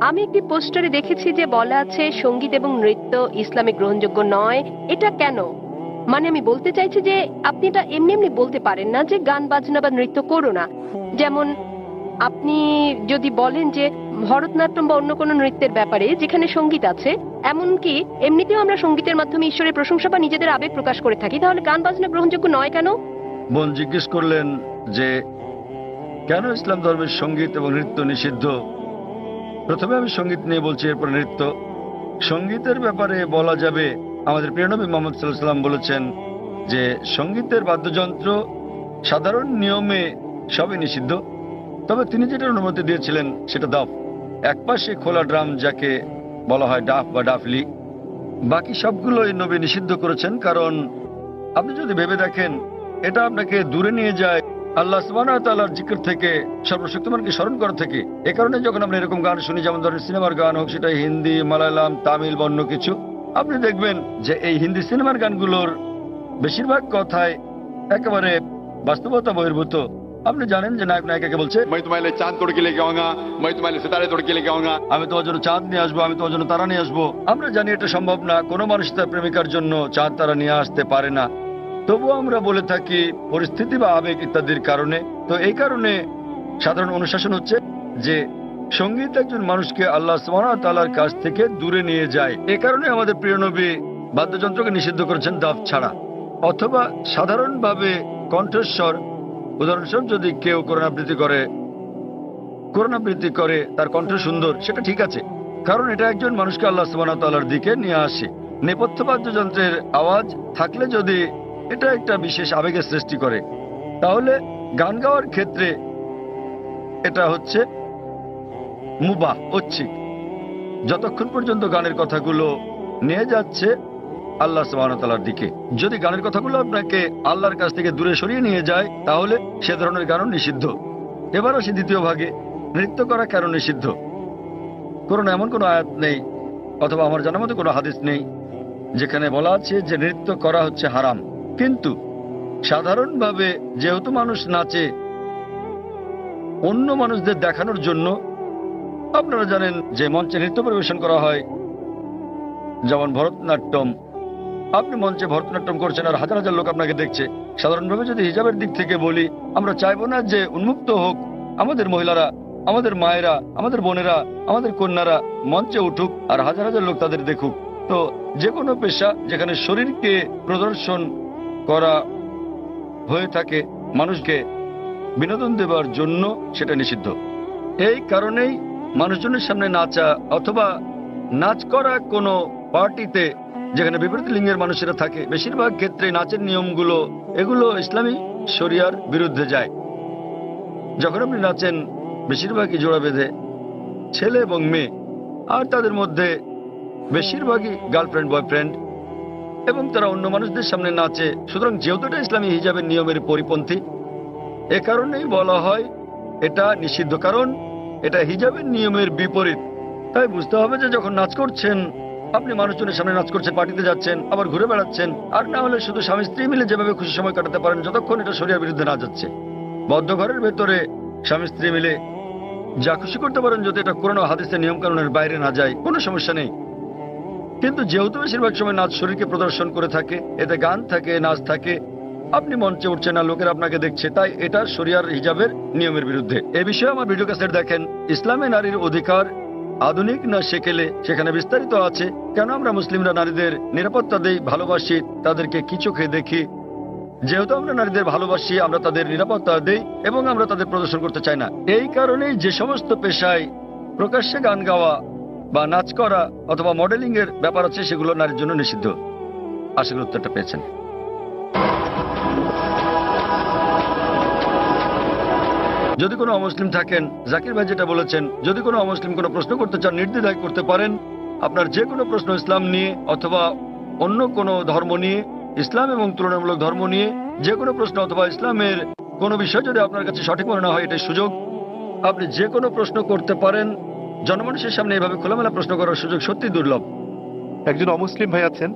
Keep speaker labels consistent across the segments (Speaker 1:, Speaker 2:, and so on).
Speaker 1: আমি একটি পোস্টারে দেখেছি যে বলা আছে সঙ্গীত এবং নৃত্য ইসলামে গ্রহণযোগ্য নয়। এটা কেন? মানে আমি বলতে চাইছি যে আপনি এটা এমনি এমনি বলতে পারেন না যে গান বাজনা বা নৃত্য করো না। যেমন আপনি যদি বলেন যে ভরতনাট্যম বা অন্য কোনো নৃত্যের ব্যাপারে যেখানে সঙ্গীত আছে, এমনকি এমনিতেও আমরা সঙ্গীতের মাধ্যমে ঈশ্বরের প্রশংসা বা নিজেদের আবেগ প্রকাশ করে থাকি, তাহলে গান বাজনা গ্রহণযোগ্য নয় কেন?
Speaker 2: বোন জিজ্ঞেস করলেন যে কেন ইসলাম ধর্মের সঙ্গীত এবং নৃত্য নিষিদ্ধ। প্রথমে আমি সঙ্গীত নিয়ে বলছি, এরপর নৃত্য। সঙ্গীতের ব্যাপারে বলা যাবে, আমাদের প্রিয় নবী মুহাম্মদ সাল্লাল্লাহু আলাইহি ওয়াসাল্লাম বলেছেন যে সঙ্গীতের বাদ্যযন্ত্র সাধারণ নিয়মে সবই নিষিদ্ধ, তবে তিনি যেটা অনুমতি দিয়েছিলেন সেটা দাফ। একপাশে খোলা ড্রাম, যাকে বলা হয় ডাফ বা ডাফলি, বাকি সবগুলোই নবী নিষিদ্ধ করেছেন। কারণ আপনি যদি ভেবে দেখেন, এটা আপনাকে দূরে নিয়ে যায় আল্লাহ সুবহানাহু ওয়া তাআলার জিকির থেকে, সর্বশক্তিমানকে স্মরণ করা থেকে। এ কারণে যখন আমরা এরকম গান শুনি, যেমন ধরেন সিনেমার গান হোক, সেটা হিন্দি, মালায়ালাম, তামিল বা অন্য কিছু, আপনি দেখবেন যে এই হিন্দি সিনেমার গানগুলোর বেশিরভাগ কথায় একেবারে বাস্তবতা বহির্ভূত। আপনি জানেন যে নায়ক নায়িকাকে বলছে,
Speaker 3: मैं तुम्हारे लिए चांद तोड़ के लेके आऊंगा, मैं तुम्हारे लिए सितारे तोड़ के लेके आऊंगा।
Speaker 2: আমি তোমার জন্য চাঁদ নিয়ে আসবো, আমি তোমার জন্য তারা নিয়ে আসবো। আমরা জানি এটা সম্ভব না, কোনো মানুষ তার প্রেমিকার জন্য চাঁদ তারা নিয়ে আসতে পারে না। তবুও আমরা বলে থাকি পরিস্থিতি বা আবেগ ইত্যাদির কারণে। তো এই কারণে সাধারণ অনুশাসন হচ্ছে যে সঙ্গীত একজন মানুষকে আল্লাহ সুবহানাহু ওয়া তাআলার কাছ থেকে দূরে নিয়ে যায়। এ কারণে আমাদের প্রিয় নবী বাদ্যযন্ত্রকে নিষিদ্ধ করেছেন দাফ ছাড়া। অথবা সাধারণভাবে কণ্ঠস্বর, উদাহরণস্বরূপ যদি কেউ কোরআন আবৃত্তি করে, তার কণ্ঠ সুন্দর, সেটা ঠিক আছে, কারণ এটা একজন মানুষকে আল্লাহ সুবহানাহু ওয়া তাআলার দিকে নিয়ে আসে। নেপথ্য বাদ্যযন্ত্রের আওয়াজ থাকলে যদি এটা একটা বিশেষ আবেগের সৃষ্টি করে, তাহলে গান গাওয়ার ক্ষেত্রে এটা হচ্ছে মুবাহ, ঐচ্ছিক, যতক্ষণ পর্যন্ত গানের কথাগুলো নিয়ে যাচ্ছে আল্লাহ সুবহানাহু ওয়া তাআলার দিকে। যদি গানের কথাগুলো আপনাকে আল্লাহর কাছ থেকে দূরে সরিয়ে নিয়ে যায়, তাহলে সে ধরনের গানও নিষিদ্ধ। এবার আসি দ্বিতীয় ভাগে, নৃত্য করা কেন নিষিদ্ধ। কোরআনে এমন কোনো আয়াত নেই, অথবা আমার জানার মতো কোনো হাদিস নেই যেখানে বলা আছে যে নৃত্য করা হচ্ছে হারাম। কিন্তু সাধারণভাবে যেহেতু মানুষ নাচে অন্য মানুষদের দেখানোর জন্য, আপনারা জানেন যে মঞ্চে নৃত্য পরিবেশন করা হয়, যেমন ভরতনাট্যম। আপনি মঞ্চে ভরতনাট্যম করছেন আর হাজার হাজার লোক আপনাকে দেখছে। সাধারণভাবে যদি হিজাবের দিক থেকে বলি, আমরা চাইবো না যে উন্মুক্ত হোক আমাদের মহিলারা, আমাদের মায়েরা, আমাদের বোনেরা, আমাদের কন্যারা মঞ্চে উঠুক আর হাজার হাজার লোক তাদের দেখুক। তো যে কোনো পেশা যেখানে শরীরকে প্রদর্শন করা হয়ে থাকে মানুষকে বিনোদন দেওয়ার জন্য, সেটা নিষিদ্ধ। এই কারণেই মানুষজনের সামনে নাচা অথবা নাচ করা কোনো পার্টিতে যেখানে বিপরীত লিঙ্গের মানুষেরা থাকে, বেশিরভাগ ক্ষেত্রে নাচের নিয়মগুলো এগুলো ইসলামী শরিয়ার বিরুদ্ধে যায়। যখন আপনি নাচেন, বেশিরভাগই জোড়া বেঁধে, ছেলে এবং মেয়ে, আর তাদের মধ্যে বেশিরভাগই গার্লফ্রেন্ড বয়ফ্রেন্ড, এবং তারা অন্য মানুষদের সামনে নাচে। সুতরাং যেহেতু এটা ইসলামী হিজাবের নিয়মের পরিপন্থী, এ কারণেই বলা হয় এটা নিষিদ্ধ, কারণ এটা হিজাবের নিয়মের বিপরীত। তাই বুঝতে হবে যে যখন নাচ করছেন, আপনি মানুষজনের সামনে নাচ করছেন, পার্টিতে যাচ্ছেন, আবার ঘুরে বেড়াচ্ছেন, আর না হলে শুধু স্বামী স্ত্রী মিলে যেভাবে খুশি সময় কাটাতে পারেন, যতক্ষণ এটা শরিয়ার বিরুদ্ধে না যাচ্ছে। বদ্ধ ঘরের ভেতরে স্বামী স্ত্রী মিলে যা খুশি করতে পারেন, যদি এটা কোরআন ও হাদিসের নিয়ম কানুনের বাইরে না যায়, কোনো সমস্যা নেই। কিন্তু যেহেতু বেশিরভাগ সময় নাচ শরীরকে প্রদর্শন করে থাকে, এতে গান থাকে, নাচ থাকে, আপনি মঞ্চে উঠছেন না, লোকেরা আপনাকে দেখছে, তাই এটা শরিয়ার হিজাবের নিয়মের বিরুদ্ধে। এ বিষয়ে আমার ভিডিও ক্যাসেট দেখেন, ইসলামে নারীর অধিকার আধুনিক না সেকেলে, সেখানে বিস্তারিত আছে কেন আমরা মুসলিমরা নারীদের নিরাপত্তা দেই, ভালোবাসি, তাদেরকে কি চোখে দেখি। যেহেতু আমরা নারীদের ভালোবাসি, আমরা তাদের নিরাপত্তা দেই এবং আমরা তাদের প্রদর্শন করতে চাই না। এই কারণেই যে সমস্ত পেশায় প্রকাশ্যে গান গাওয়া বা নাচ করা অথবা মডেলিং এর ব্যাপার আছে, সেগুলো নারীর জন্য নিষিদ্ধ। আশা করি উত্তরটা পেয়েছেন। যদি কোনো অমুসলিম থাকেন, জাকির ভাই যেটা বলেছেন, যদি কোনো অমুসলিম কোনো প্রশ্ন করতে চান, নির্দ্বিধায় করতে পারেন। আপনার যে কোনো প্রশ্ন ইসলাম নিয়ে অথবা অন্য কোনো ধর্ম নিয়ে, ইসলাম এবং তুলনামূলক ধর্ম নিয়ে যে কোনো প্রশ্ন অথবা ইসলামের কোনো বিষয় যদি আপনার কাছে সঠিক মনে না হয়, এটাই সুযোগ। আপনি যে কোনো প্রশ্ন করতে পারেন। জনমানুষের সামনে এভাবে খোলামেলা প্রশ্ন করার সুযোগ সত্যি দুর্লভ।
Speaker 4: একজন অমুসলিম ভাই আছেন।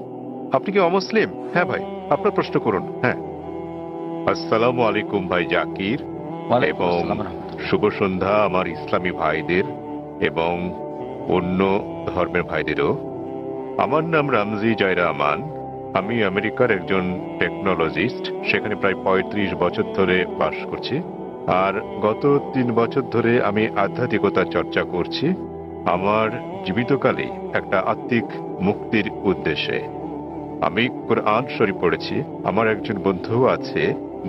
Speaker 4: আপনি কি অমুসলিম? হ্যাঁ ভাই, আপনার প্রশ্ন করুন। হ্যাঁ, আসসালামু আলাইকুম ভাই জাকির, এবং শুভ সন্ধ্যা আমার ইসলামী ভাইদের এবং অন্য ধর্মের ভাইদেরও। আমার নাম রামজি জয়রা আমান। আমি আমেরিকার একজন টেকনোলজিস্ট, সেখানে প্রায় ৩৫ বছর ধরে বাস করছি। আর গত ৩ বছর ধরে আমি আধ্যাত্মিকতার চর্চা করছি আমার জীবিতকালে একটা আত্মিক মুক্তির উদ্দেশ্যে। আমি কোরআন শরীফ পড়েছি। আমার একজন বন্ধু আছে,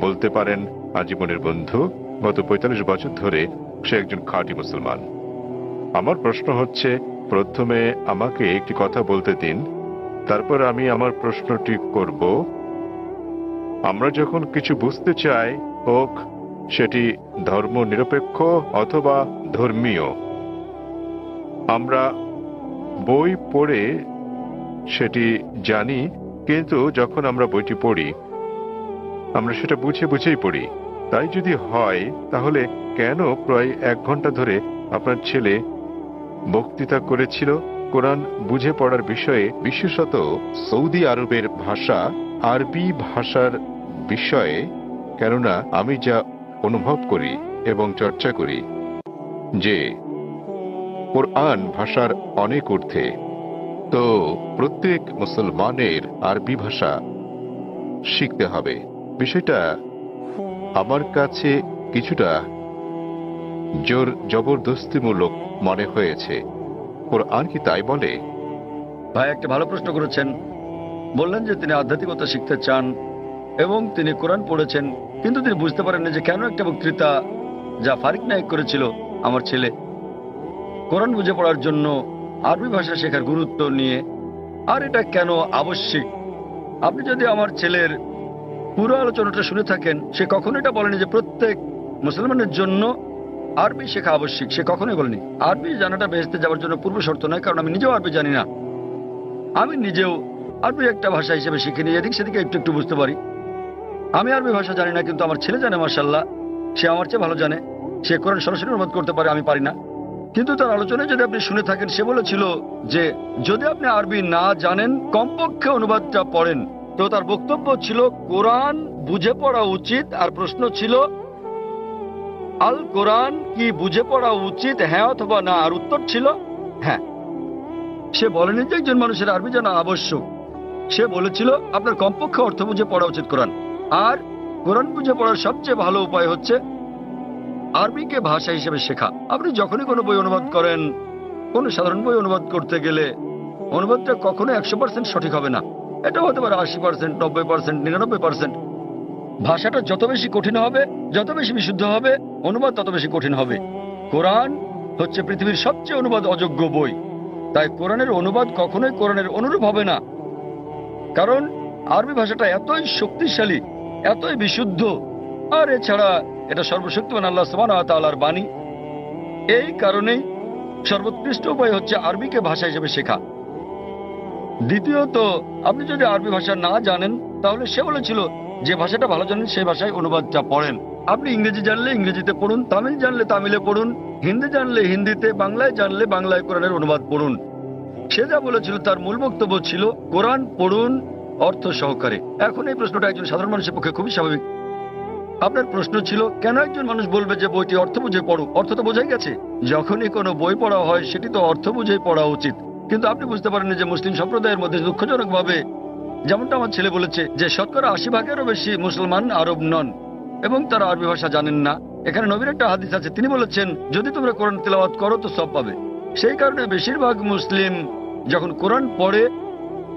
Speaker 4: বলতে পারেন আজীবনের বন্ধু। গত ৪৫ বছর ধরে সে একজন খাঁটি মুসলমান। আমার প্রশ্ন হচ্ছে, প্রথমে আমাকে একটি কথা বলতে দিন, তারপর আমি আমার প্রশ্নটি করব। আমরা যখন কিছু বুঝতে চাই, হোক সেটি ধর্ম নিরপেক্ষ অথবা ধর্মীয়, আমরা বই পড়ে সেটি জানি, কিন্তু যখন আমরা বইটি পড়ি আমরা সেটা বুঝে বুঝেই পড়ি। তাই যদি হয়, তাহলে কেন প্রায় 1 ঘন্টা ধরে আপনার ছেলে বক্তৃতা করেছিল কোরআন বুঝে পড়ার বিষয়ে, বিশেষত সৌদি আরবের ভাষা আরবি ভাষার বিষয়ে? কেননা আমি যা অনুভব করি এবং চর্চা করি যে কোরআন ভাষার অনেক ঊর্ধ্বে, তো প্রত্যেক মুসলমানের আরবি ভাষা শিখতে হবে। বিষয়টা আমার কাছে কিছুটা জোর জবরদস্তিমূলক মনে হয়েছে। কোরআন কি তাই বলে?
Speaker 2: ভাই একটা ভালো প্রশ্ন করেছেন। বললেন যে তিনি আধ্যাত্মিকতা শিখতে চান এবং তিনি কোরআন পড়েছেন, কিন্তু তিনি বুঝতে পারেন না যে কেন একটা বক্তৃতা যা ফারিক নায়েক করেছিল আমার ছেলে কোরআন বুঝে পড়ার জন্য আরবি ভাষা শেখার গুরুত্ব নিয়ে, আর এটা কেন আবশ্যিক। আপনি যদি আমার ছেলের পুরো আলোচনাটা শুনে থাকেন, সে কখনো এটা বলেনি যে প্রত্যেক মুসলমানের জন্য আরবি শেখা আবশ্যিক। সে কখনোই বলেনি। আরবি জানাটা বেহেশতে যাওয়ার জন্য পূর্ব শর্ত নয়, কারণ আমি নিজেও আরবি জানি না। আমি নিজেও আরবি একটা ভাষা হিসেবে শিখিনি, এদিক সেদিকে একটু একটু বুঝতে পারি। আমি আরবি ভাষা জানি না, কিন্তু আমার ছেলে জানে, মাশাআল্লাহ। সে আমার চেয়ে ভালো জানে। সে কোরআন সরাসরি অনুবাদ করতে পারে, আমি পারি না। কিন্তু তার আলোচনায় যদি আপনি শুনে থাকেন, সে বলেছিল যে যদি আপনি আরবি না জানেন, কমপক্ষে অনুবাদটা পড়েন। তো তার বক্তব্য ছিল কোরআন বুঝে পড়া উচিত, আর প্রশ্ন ছিল আল কোরআন কি বুঝে পড়া উচিত, হ্যাঁ অথবা না? আর উত্তর ছিল হ্যাঁ। সে বলেনি যে একজন মানুষের আরবি জানা আবশ্যক। সে বলেছিল আপনার কমপক্ষে অর্থ বুঝে পড়া উচিত কোরআন। আর কোরআন বুঝে পড়ার সবচেয়ে ভালো উপায় হচ্ছে আরবিকে ভাষা হিসেবে শেখা। আপনি যখনই কোনো বই অনুবাদ করেন, কোনো সাধারণ বই অনুবাদ করতে গেলে অনুবাদটা কখনো 100% সঠিক হবে না। এটা হতে পারে 80%, 90%, 99%। ভাষাটা যত বেশি কঠিন হবে, যত বেশি বিশুদ্ধ হবে, অনুবাদ তত বেশি কঠিন হবে। কোরআন হচ্ছে পৃথিবীর সবচেয়ে অনুবাদ অযোগ্য বই। তাই কোরআনের অনুবাদ কখনোই কোরআনের অনুরূপ হবে না, কারণ আরবি ভাষাটা এতই শক্তিশালী, এতই বিশুদ্ধ। আর এছাড়া এটা সর্বশক্তিমান আল্লাহ সুবহানাহু ওয়া তাআলার বাণী। এই কারণেই সর্বোৎকৃষ্ট উপায় হচ্ছে আরবিকে ভাষা হিসেবে শেখা। দ্বিতীয়ত, আপনি যদি আরবি ভাষা না জানেন, তাহলে সে বলেছিল যে ভাষাটা ভালো জানেন সেই ভাষায় অনুবাদটা পড়েন। আপনি ইংরেজি জানলে ইংরেজিতে পড়ুন, তামিল জানলে তামিলে পড়ুন, হিন্দি জানলে হিন্দিতে, বাংলায় জানলে বাংলায় কোরআনের অনুবাদ পড়ুন। সে যা বলেছিল তার মূল বক্তব্য ছিল কোরআন পড়ুন অর্থ সহকারে। এখন এই প্রশ্নটা একজন সাধারণ মানুষের পক্ষে খুবই স্বাভাবিক। আপনার প্রশ্ন ছিল কেন একজন মানুষ বলবে যে বইটি অর্থ বুঝে পড়ো? অর্থ তো বোঝাই গেছে। যখনই কোনো বই পড়া হয় সেটি তো অর্থ বুঝেই পড়া উচিত। কিন্তু আপনি বুঝতে পারেন যে মুসলিম সম্প্রদায়ের মধ্যে দুঃখজনকভাবে, যেমনটা আমার ছেলে বলেছে, যে শতকরা 80%-এরও বেশি মুসলমান আরব নন এবং তারা আরবি ভাষা জানেন না। এখানে নবীর একটা হাদিস আছে, তিনি বলেছেন যদি তোমরা কোরআন তেলাওয়াত করো তো সব পাবে। সেই কারণে বেশিরভাগ মুসলিম যখন কোরআন পড়ে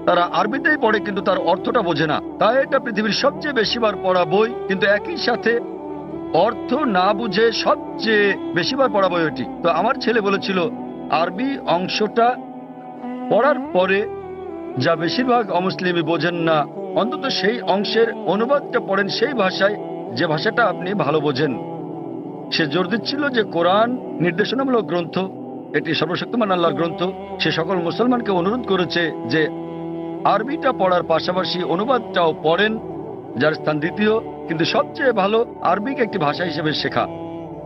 Speaker 2: তারা আরবিতেই পড়ে, কিন্তু তার অর্থটা বোঝে না। তাই এটা পৃথিবীর সবচেয়ে বেশিবার পড়া বই, কিন্তু একই সাথে অর্থ না বুঝে সবচেয়ে বেশিবার পড়া বই ওটি। তো আমার ছেলে বলেছিল আরবি অংশটা পড়ার পরে যা বেশিরভাগ অমুসলিমই বোঝেন না, অন্তত সেই অংশের অনুবাদটা পড়েন সেই ভাষায়, যে ভাষাটা আপনি ভালো বোঝেন। সে জোর দিচ্ছিল যে কোরআন নির্দেশনামূলক গ্রন্থ, এটি সর্বশক্তিমান আল্লাহর গ্রন্থ। সে সকল মুসলমানকে অনুরোধ করেছে যে আরবিটা পড়ার পাশাপাশি অনুবাদটাও পড়েন, যার স্থান দ্বিতীয়। কিন্তু সবচেয়ে ভালো আরবিকে একটি ভাষা হিসেবে শেখা।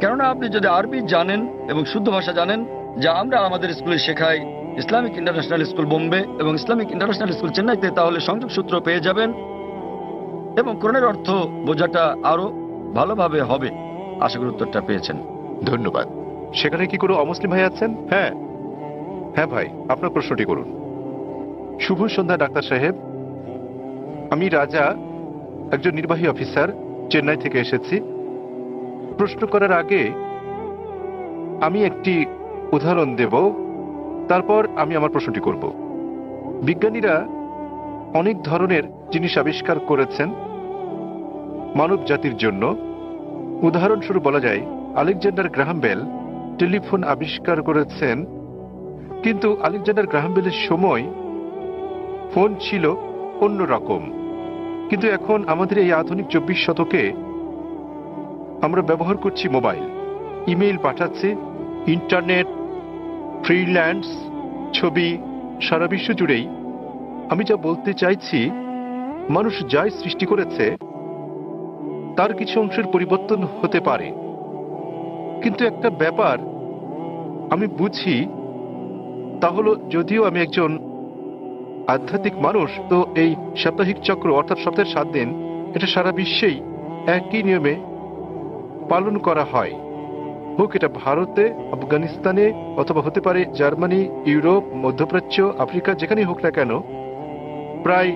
Speaker 2: কেননা আপনি যদি আরবি জানেন এবং শুদ্ধ ভাষা জানেন, যা আমরা আমাদের স্কুলে শেখাই, ইসলামিক ইন্টারন্যাশনাল স্কুল বোম্বে এবং ইসলামিক ইন্টারন্যাশনাল স্কুল চেন্নাইতে, তাহলে সংযোগ সূত্র পেয়ে যাবেন এবং কোরআনের অর্থ বোঝাটা আরো ভালোভাবে হবে। আশা করি উত্তরটা পেয়েছেন।
Speaker 4: ধন্যবাদ। সেখানে কি কোনো অমুসলিম ভাই আছেন? হ্যাঁ, হ্যাঁ ভাই, আপনার প্রশ্নটি করুন। শুভ সন্ধ্যা ডাক্তার সাহেব। আমি রাজা, একজন নির্বাহী অফিসার, চেন্নাই থেকে এসেছি। প্রশ্ন করার আগে আমি একটি উদাহরণ দেব, তারপর আমি আমার প্রশ্নটি করব। বিজ্ঞানীরা অনেক ধরনের জিনিস আবিষ্কার করেছেন মানব জাতির জন্য। উদাহরণস্বরূপ বলা যায় আলেকজান্ডার গ্রাহাম বেল টেলিফোন আবিষ্কার করেছেন, কিন্তু আলেকজান্ডার গ্রাহাম বেলের সময় ফোন ছিল অন্য রকম। কিন্তু এখন আমাদের এই আধুনিক 24 শতকে আমরা ব্যবহার করছি মোবাইল, ইমেইল পাঠাচ্ছি, ইন্টারনেট, ফ্রিল্যান্স, ছবি, সারা বিশ্ব জুড়েই। আমি যা বলতে চাইছি, মানুষ যাই সৃষ্টি করেছে তার কিছু অংশের পরিবর্তন হতে পারে, কিন্তু একটা ব্যাপার আমি বুঝি, তা হলো যদিও আমি একজন আধ্যাত্মিক মানুষ, তো এই সাপ্তাহিক চক্র অর্থাৎ সপ্তাহের 7 দিন, এটা সারা বিশ্বেই একই নিয়মে পালন করা হয়। হোক এটা ভারতে, আফগানিস্তানে, অথবা হতে পারে জার্মানি, ইউরোপ, মধ্যপ্রাচ্য, আফ্রিকা, যেখানেই হোক না কেন, প্রায়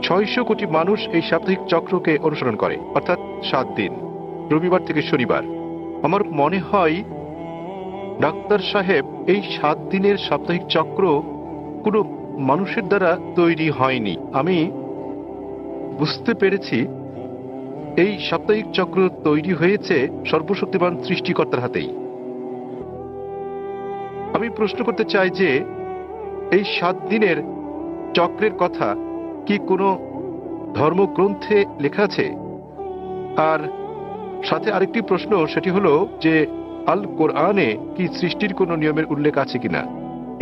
Speaker 4: 600 কোটি মানুষ এই সাপ্তাহিক চক্রকে অনুসরণ করে, অর্থাৎ 7 দিন, রবিবার থেকে শনিবার। আমার মনে হয় ডাক্তার সাহেব, এই 7 দিনের সাপ্তাহিক চক্র কোনো মানুষের দ্বারা তৈরি হয়নি। আমি বুঝতে পেরেছি এই সাপ্তাহিক চক্র তৈরি হয়েছে সর্বশক্তিমান সৃষ্টিকর্তার হাতেই। আমি প্রশ্ন করতে চাই যে এই 7 দিনের চক্রের কথা কি কোনো ধর্মগ্রন্থে লেখা আছে? আর সাথে আরেকটি প্রশ্ন, সেটি হলো যে আল কোরআনে কি সৃষ্টির কোনো নিয়মের উল্লেখ আছে কিনা?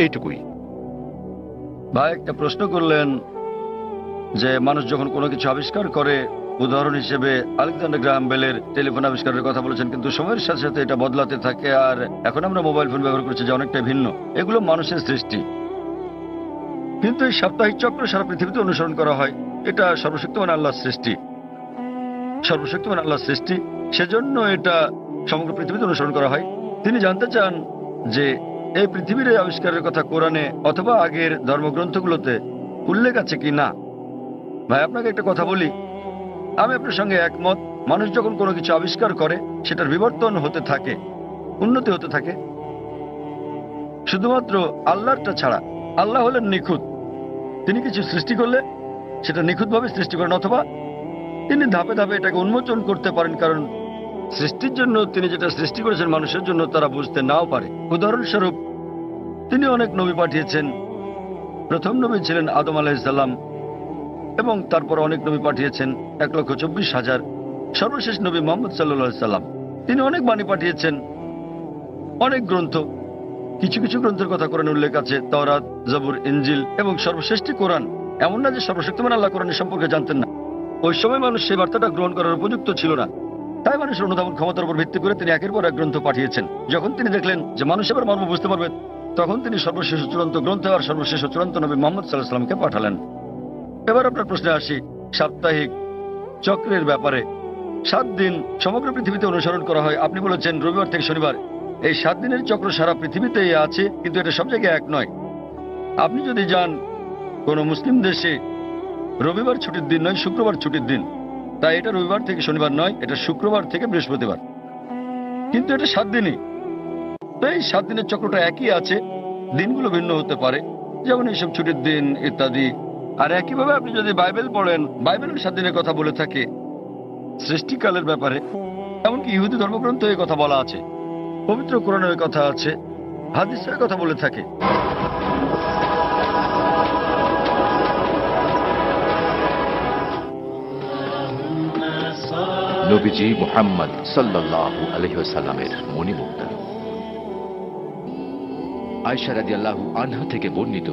Speaker 4: এইটুকুই।
Speaker 2: ভাই একটা প্রশ্ন করলেন যে মানুষ যখন কোনো কিছু আবিষ্কার করে, উদাহরণ হিসেবে আলেকজান্ডার গ্রাহাম বেলের টেলিফোন আবিষ্কারের কথা বলেছেন, কিন্তু সময়ের সাথে সাথে এটা বদলাতে থাকে, আর এখন আমরা মোবাইল ফোন ব্যবহার করছি যে অনেকটা ভিন্ন। এগুলো মানুষের সৃষ্টি, কিন্তু এই সাপ্তাহিক চক্র সারা পৃথিবীতে অনুসরণ করা হয়। এটা সর্বশক্তিমান আল্লাহর সৃষ্টি, সর্বশক্তিমান আল্লাহর সৃষ্টি, সেজন্য এটা সমগ্র পৃথিবীতে অনুসরণ করা হয়। তিনি জানতে চান যে এই পৃথিবীর এই আবিষ্কারের কথা কোরআনে অথবা আগের ধর্মগ্রন্থগুলোতে উল্লেখ আছে কি না। ভাই আপনাকে একটা কথা বলি, আমি আপনার সঙ্গে একমত। মানুষ যখন কোনো কিছু আবিষ্কার করে, সেটার বিবর্তন হতে থাকে, উন্নতি হতে থাকে, শুধুমাত্র আল্লাহরটা ছাড়া। আল্লাহ হলেন নিখুঁত, তিনি কিছু সৃষ্টি করলে সেটা নিখুঁতভাবে সৃষ্টি করেন, অথবা তিনি ধাপে ধাপে এটাকে উন্মোচন করতে পারেন, কারণ সৃষ্টির জন্য তিনি যেটা সৃষ্টি করেছেন মানুষের জন্য তারা বুঝতে নাও পারে। উদাহরণস্বরূপ তিনি অনেক নবী পাঠিয়েছেন। প্রথম নবী ছিলেন আদম আলাইহিসসালাম, এবং তারপর অনেক নবী পাঠিয়েছেন, 1,24,000। সর্বশেষ নবী মুহাম্মদ সাল্লাল্লাহু আলাইহি সাল্লাম, তিনি অনেক বাণী পাঠিয়েছেন, অনেক গ্রন্থ। কিছু কিছু গ্রন্থের কথা কোরআনে উল্লেখ আছে, তাওরাত, জবুর, ইনজিল, এবং সর্বশ্রেষ্ঠ কোরআন। এমন না যে সর্বশক্তিমান আল্লাহ কোরআনের সম্পর্কে জানতেন না। ওই সময় মানুষ সেই বার্তাটা গ্রহণ করার উপযুক্ত ছিল না, তাই মানুষের অনুধাবন ক্ষমতার উপর ভিত্তি করে তিনি একের পর এক গ্রন্থ পাঠিয়েছেন। যখন তিনি দেখলেন যে মানুষ এবার মর্ম বুঝতে পারবে, তখন তিনি সর্বশেষ চূড়ান্ত গ্রন্থ আর সর্বশেষ চূড়ান্ত নবী মুহাম্মদ সাল্লাল্লাহু আলাইহি সাল্লামকে পাঠালেন। এবার আপনার প্রশ্নে আসি, সাপ্তাহিক চক্রের ব্যাপারে। 7 দিন সমগ্র পৃথিবীতে অনুসরণ করা হয়। আপনি বলেছেন রবিবার থেকে শনিবার, এই 7 দিনের চক্র সারা পৃথিবীতেই আছে, কিন্তু এটা সব জায়গায় এক নয়। আপনি যদি যান কোনো মুসলিম দেশে, রবিবার ছুটির দিন নয়, শুক্রবার ছুটির দিন, তাই এটা রবিবার থেকে শনিবার নয়, এটা শুক্রবার থেকে বৃহস্পতিবার, কিন্তু এটা 7 দিনই। তো এই 7 দিনের চক্রটা একই আছে, দিনগুলো ভিন্ন হতে পারে, যেমন এইসব ছুটির দিন ইত্যাদি। আর একইভাবে আপনি যদি বাইবেল পড়েন, বাইবেলের 7 দিনের কথা বলে থাকে সৃষ্টিকালের ব্যাপারে। এমনকি ইহুদি ধর্মগ্রন্থ এই কথা বলা আছে, পবিত্র কোরআনের কথা আছে, হাদিসের কথা বলে থাকে।
Speaker 5: নবীজি মুহাম্মদ সাল্লাল্লাহু আলাইহি ওয়াসাল্লামের মণিমুক্তা। আয়েশা রাদিয়াল্লাহু আনহা থেকে বর্ণিত,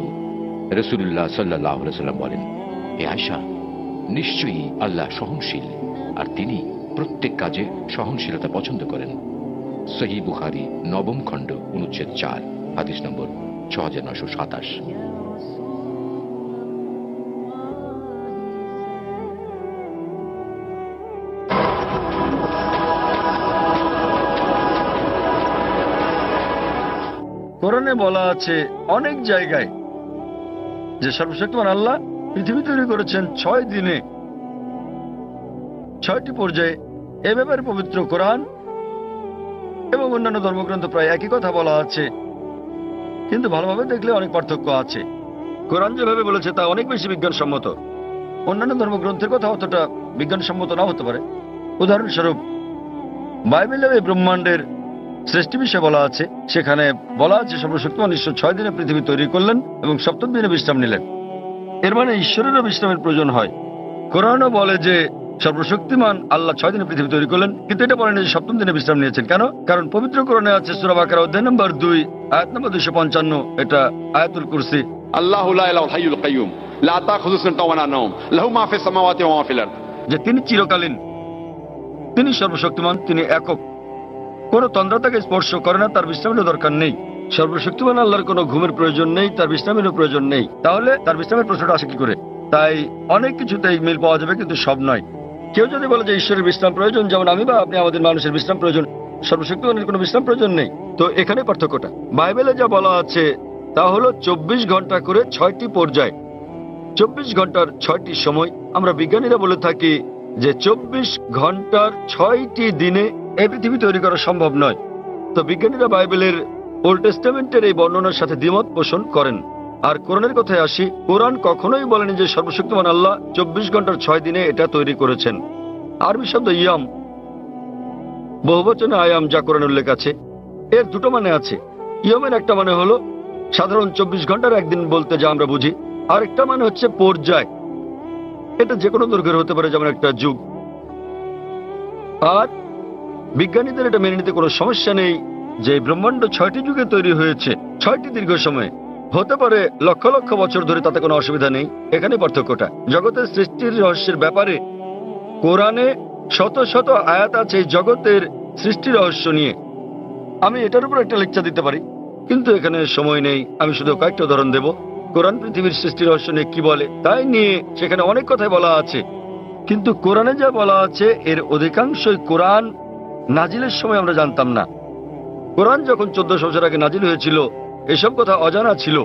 Speaker 5: রাসূলুল্লাহ সাল্লাল্লাহু আলাইহি ওয়াসাল্লাম বলেন, হে আয়েশা, নিশ্চয়ই আল্লাহ সহনশীল, আর তিনি প্রত্যেক কাজে সহনশীলতা পছন্দ করেন। সহিহ বুখারী 9ম খণ্ড অনুচ্ছেদ 4, হাদিস নম্বর 6927।
Speaker 2: কোরআনে বলা আছে অনেক জায়গায় যে সর্বশক্তিমান আল্লাহ পৃথিবী তৈরি করেছেন 6 দিনে 6টি পর্যায়ে। এ ব্যাপারে পবিত্র কোরআন এবং অন্যান্য ধর্মগ্রন্থ প্রায় একই কথা বলা আছে, কিন্তু ভালোভাবে দেখলে অনেক পার্থক্য আছে। কোরআন যেভাবে বলেছে তা অনেক বেশি বিজ্ঞানসম্মত। অন্যান্য ধর্মগ্রন্থের কথা অতটা বিজ্ঞানসম্মত না হতে পারে। উদাহরণস্বরূপ বাইবেলে এই ব্রহ্মাণ্ডের সৃষ্টি বিষয়ে বলা আছে, সেখানে বলা আছে সর্বশক্তিমান ঈশ্বর 6 দিনে পৃথিবী তৈরি করলেন এবং 7ম দিনে বিশ্রাম নিলেন। এর মানে ঈশ্বরেরও বিশ্রামের প্রয়োজন হয়। কোরআনও বলে যে সর্বশক্তিমান আল্লাহ 6 দিনে পৃথিবী তৈরি করলেন, কিন্তু এটা বলেন যে 7ম দিনে বিশ্রাম নিয়েছেন। কেন? কারণ পবিত্র কোরআনে আছে সূরা বাকারা অধ্যায় নম্বর 2 আয়াত নম্বর 255, এটা আয়াতুল কুরসি।
Speaker 3: আল্লাহু লা ইলাহা ইল্লাল হাইয়ুল কাইয়্যুম লা তাখুযুহু সিনাতুন ওয়া লা নাওম লাহু মা ফিস সামাওয়াতি ওয়া মা ফিল আরদ।
Speaker 2: যে তিনি চিরকালীন, তিনি সর্বশক্তিমান, তিনি একক, কোনো তন্দ্রা তাকে স্পর্শ করে না, তার বিশ্রামেরও দরকার নেই। সর্বশক্তিমান আল্লাহর কোনো ঘুমের প্রয়োজন নেই, তার বিশ্রামেরও প্রয়োজন নেই। তাহলে তার বিশ্রামের প্রশ্নটা আসে কি করে? তাই অনেক কিছুতেই মিল পাওয়া যাবে, কিন্তু সব নয়। কেউ যদি বলে যে ঈশ্বরের বিশ্রাম প্রয়োজন, যেমন আমি বা আপনি আমাদের মানুষের বিশ্রাম প্রয়োজন, সর্বশক্তিমানের কোনো বিশ্রাম প্রয়োজন নেই, তো এখানে পার্থক্যটা। বাইবেলে যা বলা আছে তা হলো 24 ঘন্টা করে 6টি পর্যায়, 24 ঘন্টার 6টি সময়। আমরা বিজ্ঞানীরা বলে থাকি যে 24 ঘন্টার 6টি দিনে এই পৃথিবী তৈরি করা সম্ভব নয়। তো বিজ্ঞানীরা বাইবেলের ওল্ড টেস্টামেন্টের এই বর্ণনার সাথে দ্বিমত পোষণ করেন। আর কোরআনের কথায় আসি, কোরআন কখনোই বলেনি যে সর্বশক্তিমান আল্লাহ 24 ঘন্টার 6 দিনে এটা তৈরি করেছেন। আরবি শব্দ ইয়াম, বহুবচনে আয়াম, যা কোরআনে উল্লেখ আছে, এর দুটো মানে আছে। ইয়মের একটা মানে হলো সাধারণ 24 ঘন্টার একদিন বলতে যা আমরা বুঝি, আর একটা মানে হচ্ছে পর্যায়। এটা যে কোনো দৈর্ঘ্যের হতে পারে, যেমন একটা যুগ। আর বিজ্ঞানীদের এটা মেনে নিতে কোনো সমস্যা নেই যে ব্রহ্মাণ্ড 6টি যুগে তৈরি হয়েছে, 6টি দীর্ঘ সময়ে, হতে পারে লক্ষ লক্ষ বছর ধরে, তাতে কোনো অসুবিধা নেই। এখানে পার্থক্যটা। জগতের সৃষ্টির রহস্যের ব্যাপারে কোরআনে শত শত আয়াত আছে এই জগতের সৃষ্টি রহস্য নিয়ে। আমি এটার উপর একটা লেকচার দিতে পারি, কিন্তু এখানে সময় নেই। আমি শুধু কয়েকটা উদাহরণ দেব। কোরআন পৃথিবীর সৃষ্টি রহস্য নিয়ে কি বলে তাই নিয়ে সেখানে অনেক কথাই বলা আছে, কিন্তু কোরআনে যা বলা আছে এর অধিকাংশই কোরআন নাজিলের সময় আমরা জানতাম না। কোরআন যখন 1400 বছর আগে নাজিল হয়েছিল, এসব কথা অজানা ছিল।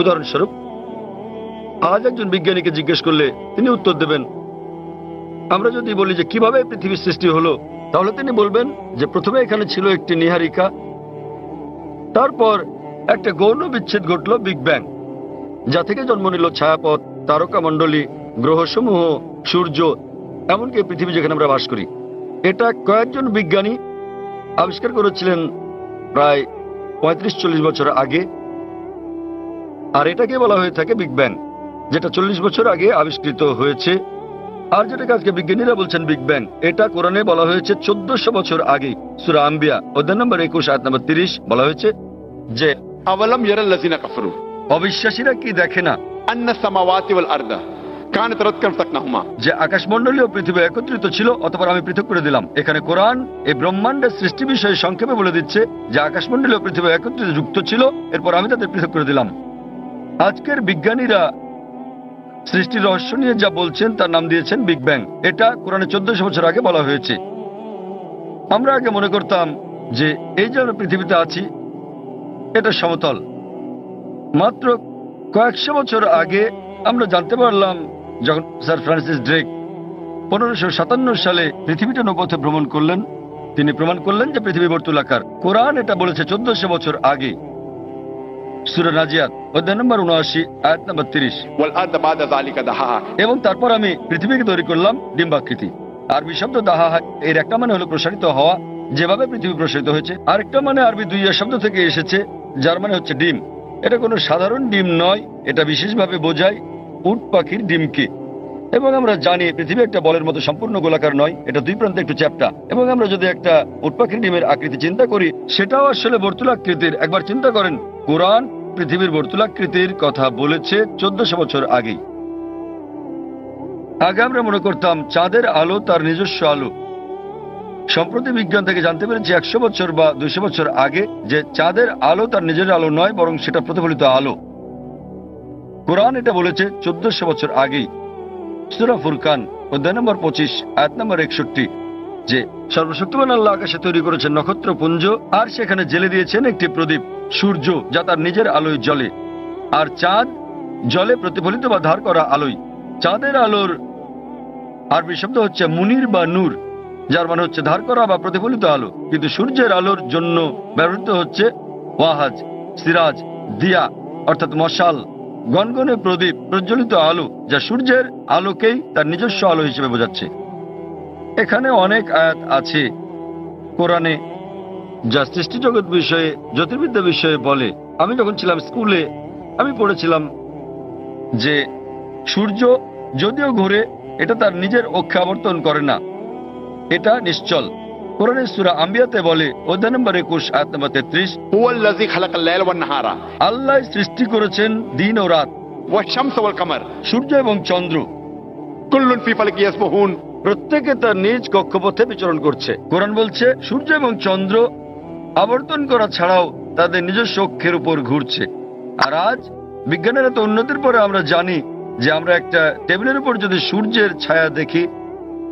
Speaker 2: উদাহরণস্বরূপ আজ একজন বিজ্ঞানীকে জিজ্ঞেস করলে তিনি উত্তর দেবেন। আমরা যদি বলি যে কিভাবে পৃথিবীর সৃষ্টি হলো, তাহলে তিনি বলবেন যে প্রথমে এখানে ছিল একটি নীহারিকা, তারপর একটা গৌণ বিচ্ছেদ ঘটল, বিগ ব্যাং, যা থেকে জন্ম নিল ছায়াপথ, তারকামণ্ডলী, গ্রহসমূহ, সূর্য, এমনকি পৃথিবী যেখানে আমরা বাস করি। এটা কয়েকজন বিজ্ঞানী আবিষ্কার করেছিলেন প্রায় 35-40 বছর আগে। আর এটাকে বলা হয়ে থাকে বিগ ব্যাং, যেটা 40 বছর আগে আবিষ্কৃত হয়েছে। আর যেটাকে আজকে বিজ্ঞানীরা বলছেন বিগ ব্যাং, এটা কোরআনে বলা হয়েছে 1400 বছর আগে। সূরা আম্বিয়া অধ্যায় নম্বর 21 আয়াত নম্বর 30 বলা হয়েছে যে
Speaker 3: আওয়ালাম ইয়ারাল্লাযিনা কাফারু,
Speaker 2: অবিশ্বাসীরা কি দেখে না
Speaker 3: আন্না সামাওয়াতি ওয়াল আরদা কানাত রাতকান ফাকনাহুমা,
Speaker 2: যে আকাশমণ্ডলী ও পৃথিবী একত্রিত ছিল, অতঃপর আমি পৃথক করে দিলাম। এখানে কোরআন এই ব্রহ্মাণ্ডের সৃষ্টি বিষয়ে সংক্ষেপে বলে দিচ্ছে যে আকাশমণ্ডলী ও পৃথিবী একত্রিত যুক্ত ছিল, এরপর আমি তাদের পৃথক করে দিলাম। আজকের বিজ্ঞানীরা সৃষ্টির রহস্য নিয়ে যা বলছেন তার নাম দিয়েছেন বিগ ব্যাং। এটা কোরআনে 1400 বছর আগে বলা হয়েছে। আমরা আগে মনে করতাম যে এই যে আমরা পৃথিবীতে আছি এটা সমতল। মাত্র কয়েকশো বছর আগে আমরা জানতে পারলাম, যখন স্যার ফ্রান্সিস ড্রেক 1557 সালে পৃথিবীটা নৌপথে ভ্রমণ করলেন, তিনি প্রমাণ করলেন যে পৃথিবী বর্তুলাকার। কোরআন এটা বলেছে 1400 বছর আগে। সূরা নাজিয়াত অধ্যায় নম্বর 79 আয়াত নম্বর 30।
Speaker 3: ওয়াল আরদা বাদা যালিকা দাহাহা,
Speaker 2: এবং তারপর আমি পৃথিবীকে তৈরি করলাম ডিম্বাকৃতি। আরবি শব্দ দাহাহা এর একটা মানে হলো প্রসারিত হওয়া, যেভাবে পৃথিবী প্রসারিত হয়েছে। আরেকটা মানে আরবি দুইয়া শব্দ থেকে এসেছে, যার মানে হচ্ছে ডিম। এটা কোনো সাধারণ ডিম নয়, এটা বিশেষভাবে বোঝায় উট পাখির ডিমকে। এবং আমরা জানি পৃথিবী একটা বলের মতো সম্পূর্ণ গোলাকার নয়, এটা দুই প্রান্তে একটু চ্যাপ্টা। এবং আমরা যদি একটা উট পাখির ডিমের আকৃতি চিন্তা করি, সেটাও আসলে বর্তুলাকৃতির। একবার চিন্তা করেন, কোরআন পৃথিবীর বর্তুলাকৃতির কথা বলেছে 1400 বছর আগেই। আগে আমরা মনে করতাম চাঁদের আলো তার নিজস্ব আলো। সম্প্রতি বিজ্ঞান থেকে জানতে পেরেছি 100 বছর বা 200 বছর আগে যে চাঁদের আলো তার নিজের আলো নয়, বরং সেটা প্রতিফলিত আলো। কোরআন এটা বলেছে 1400 বছর আগেই। সূরা ফুরকান অধ্যায় নম্বর 25 আয়াত নম্বর 61। যে সর্বশক্তিমান আল্লাহ আকাশে তৈরি করেছেন নক্ষত্রপুঞ্জ, আর সেখানে জেলে দিয়েছেন একটি প্রদীপ সূর্য, যা তার নিজের আলোয় জ্বলে, আর চাঁদ জলে প্রতিফলিত বা ধার করা আলোয়। চাঁদের আলোর আরবি শব্দ হচ্ছে মুনির বা নূর, যার মানে হচ্ছে ধার করা বা প্রতিফলিত আলো। কিন্তু সূর্যের আলোর জন্য ব্যবহৃত হচ্ছে ওয়াহাজ, সিরাজ, দিয়া অর্থাৎ মশাল, গনগনে প্রদীপ, প্রজ্বলিত আলো, যা সূর্যের আলোকেই তার নিজস্ব আলো হিসেবে বোঝাচ্ছে। এখানে অনেক আয়াত আছে কোরআনে যা সৃষ্টি জগৎ বিষয়ে, জ্যোতির্বিদ্যা বিষয়ে বলে। আমি যখন ছিলাম স্কুলে আমি পড়েছিলাম যে সূর্য যদিও ঘুরে, এটা তার নিজের অক্ষে আবর্তন করে না, এটা নিশ্চল। কোরআনের সূরা আম্বিয়াতে বলে অধ্যায় নম্বর 21 আয়াত নম্বর 33,
Speaker 3: هو الذي خلق الليل والنهار
Speaker 2: আল্লাহ সৃষ্টি করেছেন দিন ও রাত,
Speaker 3: والشمس والقمر
Speaker 2: সূর্য এবং চন্দ্র,
Speaker 3: كل في فلك يسبحون।
Speaker 2: প্রত্যেকে তার নিজ কক্ষপথে বিচরণ করছে। কোরআন বলছে সূর্য এবং চন্দ্র আবর্তন করা ছাড়াও তাদের নিজস্ব অক্ষের উপর ঘুরছে। আর আজ বিজ্ঞানের এত উন্নতির পরে আমরা জানি যে আমরা একটা টেবিলের উপর যদি সূর্যের ছায়া দেখি,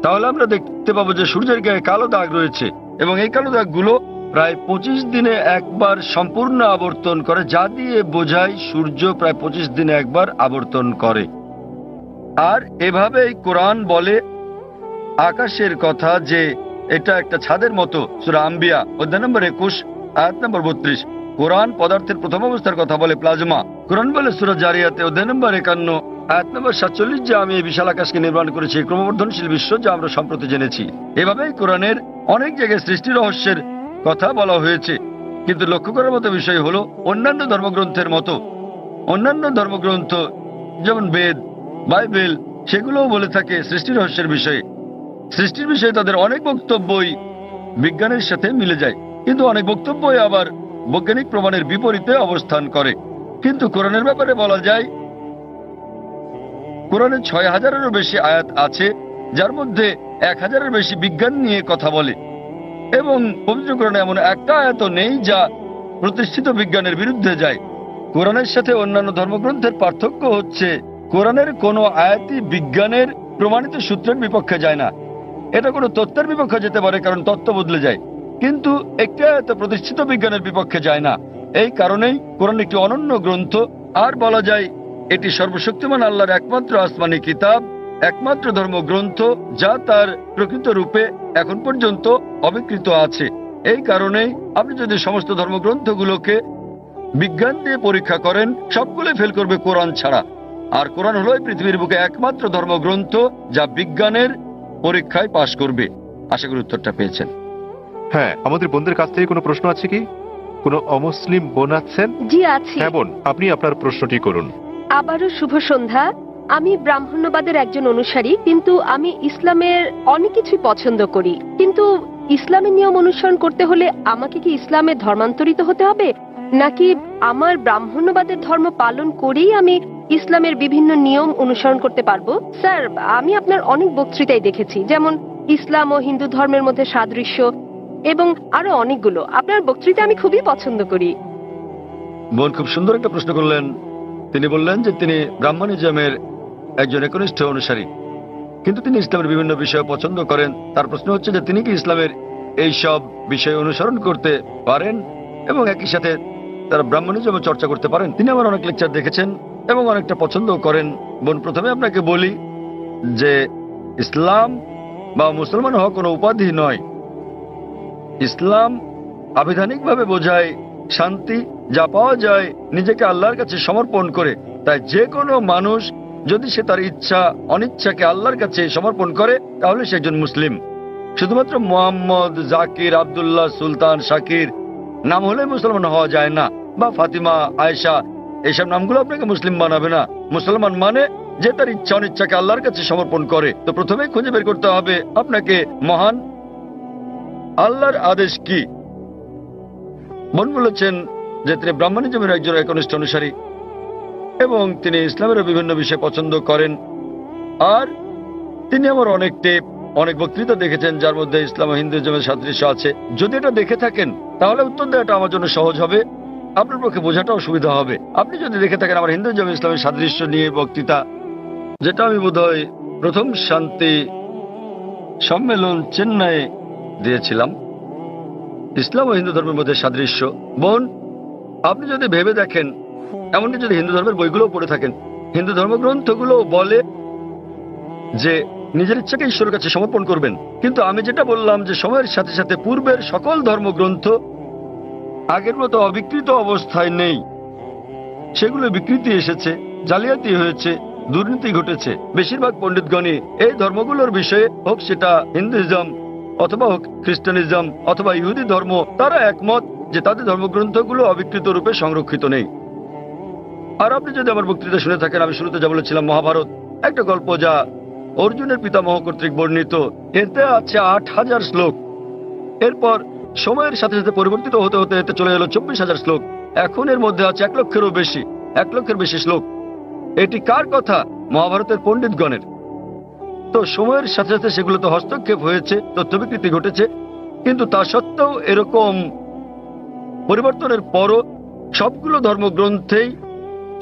Speaker 2: তাহলে আমরা দেখতে পাবো যে সূর্যের গায়ে কালো দাগ রয়েছে, এবং এই কালো দাগগুলো প্রায় 25 দিনে একবার সম্পূর্ণ আবর্তন করে, যা দিয়ে বোঝায় সূর্য প্রায় 25 দিনে একবার আবর্তন করে। আর এভাবেই কোরআন বলে আকাশের কথা যে এটা একটা ছাদের মতো। সূরা আম্বিয়া অধ্যায় নম্বর 21 আয়াত নম্বর 32। কোরআন পদার্থের প্রথম অবস্থার কথা বলে প্লাজমা। কোরআন বলে সূরা জারিয়াতে অধ্যায় নম্বর 51 আয়াত নম্বর 47 যে আমি এই বিশাল আকাশকে নির্মাণ করেছি, ক্রমবর্ধনশীল বিশ্ব যা আমরা সম্প্রতি জেনেছি। এভাবেই কোরআনের অনেক জায়গায় সৃষ্টি রহস্যের কথা বলা হয়েছে। কিন্তু লক্ষ্য করার মতো বিষয় হলো অন্যান্য ধর্মগ্রন্থের মতো অন্যান্য ধর্মগ্রন্থ যেমন বেদ, বাইবেল, সেগুলোও বলে থাকে সৃষ্টি রহস্যের বিষয়ে। সৃষ্টির বিষয়ে তাদের অনেক বক্তব্যই বিজ্ঞানের সাথে মিলে যায়, কিন্তু অনেক বক্তব্যই আবার বৈজ্ঞানিক প্রমাণের বিপরীতে অবস্থান করে। কিন্তু কোরআনের ব্যাপারে বলা যায় কোরআনে 6000-এরও বেশি আয়াত আছে, যার মধ্যে 1000-এর বেশি বিজ্ঞান নিয়ে কথা বলে, এবং পবিত্র কোরআনে এমন একটা আয়াত নেই যা প্রতিষ্ঠিত বিজ্ঞানের বিরুদ্ধে যায়। কোরআনের সাথে অন্যান্য ধর্মগ্রন্থের পার্থক্য হচ্ছে কোরআনের কোনো আয়াতই বিজ্ঞানের প্রমাণিত সূত্রের বিপক্ষে যায় না। এটা কোনো তত্ত্বের বিপক্ষে যেতে পারে, কারণ তত্ত্ব বদলে যায়, কিন্তু একটি আয়াত প্রতিষ্ঠিত বিজ্ঞানের বিপক্ষে যায় না। এই কারণেই কোরআন একটি অনন্য গ্রন্থ। আর বলা যায় এটি সর্বশক্তিমান আল্লাহর একমাত্র আসমানি কিতাব, একমাত্র ধর্মগ্রন্থ যা তার প্রকৃত রূপে এখন পর্যন্ত অবিকৃত আছে। এই কারণেই আপনি যদি সমস্ত ধর্মগ্রন্থগুলোকে বিজ্ঞান দিয়ে পরীক্ষা করেন, সবগুলো ফেল করবে কোরআন ছাড়া। আর কোরআন হলো এই পৃথিবীর বুকে একমাত্র ধর্মগ্রন্থ যা বিজ্ঞানের পরীক্ষায় পাশ করবে। আশা করি উত্তরটা পেয়েছেন।
Speaker 4: হ্যাঁ, আমাদের বোনদের কাছ থেকে কোনো প্রশ্ন আছে কি? কোনো অমুসলিম বোন আছেন?
Speaker 1: জি আছে।
Speaker 4: হ্যাঁ বোন, আপনি আপনার প্রশ্নটি করুন।
Speaker 1: আবারও শুভ সন্ধ্যা। আমি ব্রাহ্মণ্যবাদের একজন অনুসারী, কিন্তু আমি ইসলামের অনেক কিছুই পছন্দ করি। কিন্তু ইসলামের নিয়ম অনুসরণ করতে হলে আমাকে কি ইসলামে ধর্মান্তরিত হতে হবে, নাকি আমার ব্রাহ্মণ্যবাদের ধর্ম পালন করেই আমি ইসলামের বিভিন্ন নিয়ম অনুসরণ করতে পারবো? স্যার, আমি আপনার অনেক বক্তৃতাই দেখেছি, যেমন ইসলাম ও হিন্দু ধর্মের মধ্যে সাদৃশ্য এবং আরো অনেকগুলো। আপনার বক্তৃতা আমি খুবই পছন্দ করি।
Speaker 2: বোন খুব সুন্দর একটা প্রশ্ন করলেন। তিনি বললেন যে তিনি ব্রাহ্মণিজমের একজন একনিষ্ঠ অনুসারী, কিন্তু তিনি ইসলামের বিভিন্ন বিষয় পছন্দ করেন। তার প্রশ্ন হচ্ছে যে তিনি কি ইসলামের এই সব বিষয় অনুসরণ করতে পারেন এবং একই সাথে তারা ব্রাহ্মণিজমে চর্চা করতে পারেন। তিনি আমার অনেক লেকচার দেখেছেন এবং অনেকটা পছন্দও করেন। বোন, প্রথমে আপনাকে বলি যে ইসলাম বা মুসলমান হওয়া কোনো উপাধি নয়। ইসলাম আবিধানিকভাবে বোঝায় শান্তি, যা পাওয়া যায় নিজেকে আল্লাহর কাছে সমর্পণ করে। তাই যে কোনো মানুষ যদি সে তার ইচ্ছা অনিচ্ছাকে আল্লাহর কাছে সমর্পণ করে, তাহলে সে একজন মুসলিম। শুধুমাত্র মোহাম্মদ, জাকির, আব্দুল্লাহ, সুলতান, শাকির নাম হলে মুসলমান হওয়া যায় না, বা ফাতিমা, আয়েশা, এইসব নামগুলো আপনাকে মুসলিম বানাবে না। মুসলমান মানে যে তার ইচ্ছা অনিচ্ছাকে আল্লাহর কাছে সমর্পণ করে। তো প্রথমেই খুঁজে বের করতে হবে আপনাকে মহান আল্লাহর আদেশ কি। বোন বলেছেন যে তিনি ব্রাহ্মণিজমের একজন একনিষ্ঠ অনুসারী এবং তিনি ইসলামের বিভিন্ন বিষয় পছন্দ করেন। আর তিনি আমার অনেক বক্তৃতা দেখেছেন, যার মধ্যে ইসলাম ও হিন্দুইজমের সাদৃশ্য আছে। যদি এটা দেখে থাকেন তাহলে উত্তর দেওয়াটা আমার জন্য সহজ হবে, আপনার পক্ষে বোঝাটাও সুবিধা হবে। আপনি যদি দেখে থাকেন আমার হিন্দুইজম ইসলামের সাদৃশ্য নিয়ে বক্তৃতা, যেটা আমি বোধহয় প্রথম শান্তি সম্মেলন চেন্নাই দিয়েছিলাম ইসলাম ও হিন্দু ধর্মের মধ্যে সাদৃশ্য। বোন, আপনি যদি ভেবে দেখেন, এমনকি যদি হিন্দু ধর্মের বইগুলো পড়ে থাকেন, হিন্দু ধর্মগ্রন্থগুলো বলে যে নিজের ইচ্ছাকে ঈশ্বরের কাছে সমর্পণ করবেন। কিন্তু আমি যেটা বললাম যে সময়ের সাথে সাথে পূর্বের সকল ধর্মগ্রন্থ আগের মতো অবিকৃত অবস্থায় নেই, সেগুলো বিকৃতি এসেছে, জালিয়াতি হয়েছে, দুর্নীতি ঘটেছে। বেশিরভাগ পণ্ডিতগণই এই ধর্মগুলোর বিষয়ে, হোক সেটা হিন্দুইজম অথবা হোক খ্রিস্টানিজম অথবা ইহুদি ধর্ম, তারা একমত যে তাদের ধর্মগ্রন্থগুলো অবিকৃত রূপে সংরক্ষিত নেই। আর আপনি যদি আমার বক্তৃতা শুনে থাকেন, আমি শুরুতে যা বলেছিলাম, মহাভারত একটা গল্প যা অর্জুনের পিতামহ কর্তৃক বর্ণিত। এতে আছে ৮,০০০ শ্লোক। এরপর সময়ের সাথে সাথে পরিবর্তিত হতে হতে এতে চলে এলো ২৪,০০০ শ্লোক। এখন এর মধ্যে আছে ১ লক্ষেরও বেশি, ১ লক্ষের বেশি শ্লোক। এটি কার কথা? মহাভারতের পণ্ডিতগণের। তো সময়ের সাথে সাথে সেগুলোতে হস্তক্ষেপ হয়েছে, তথ্য বিকৃতি ঘটেছে, কিন্তু তা সত্ত্বেও এরকম পরিবর্তনের পরও সবগুলো ধর্মগ্রন্থেই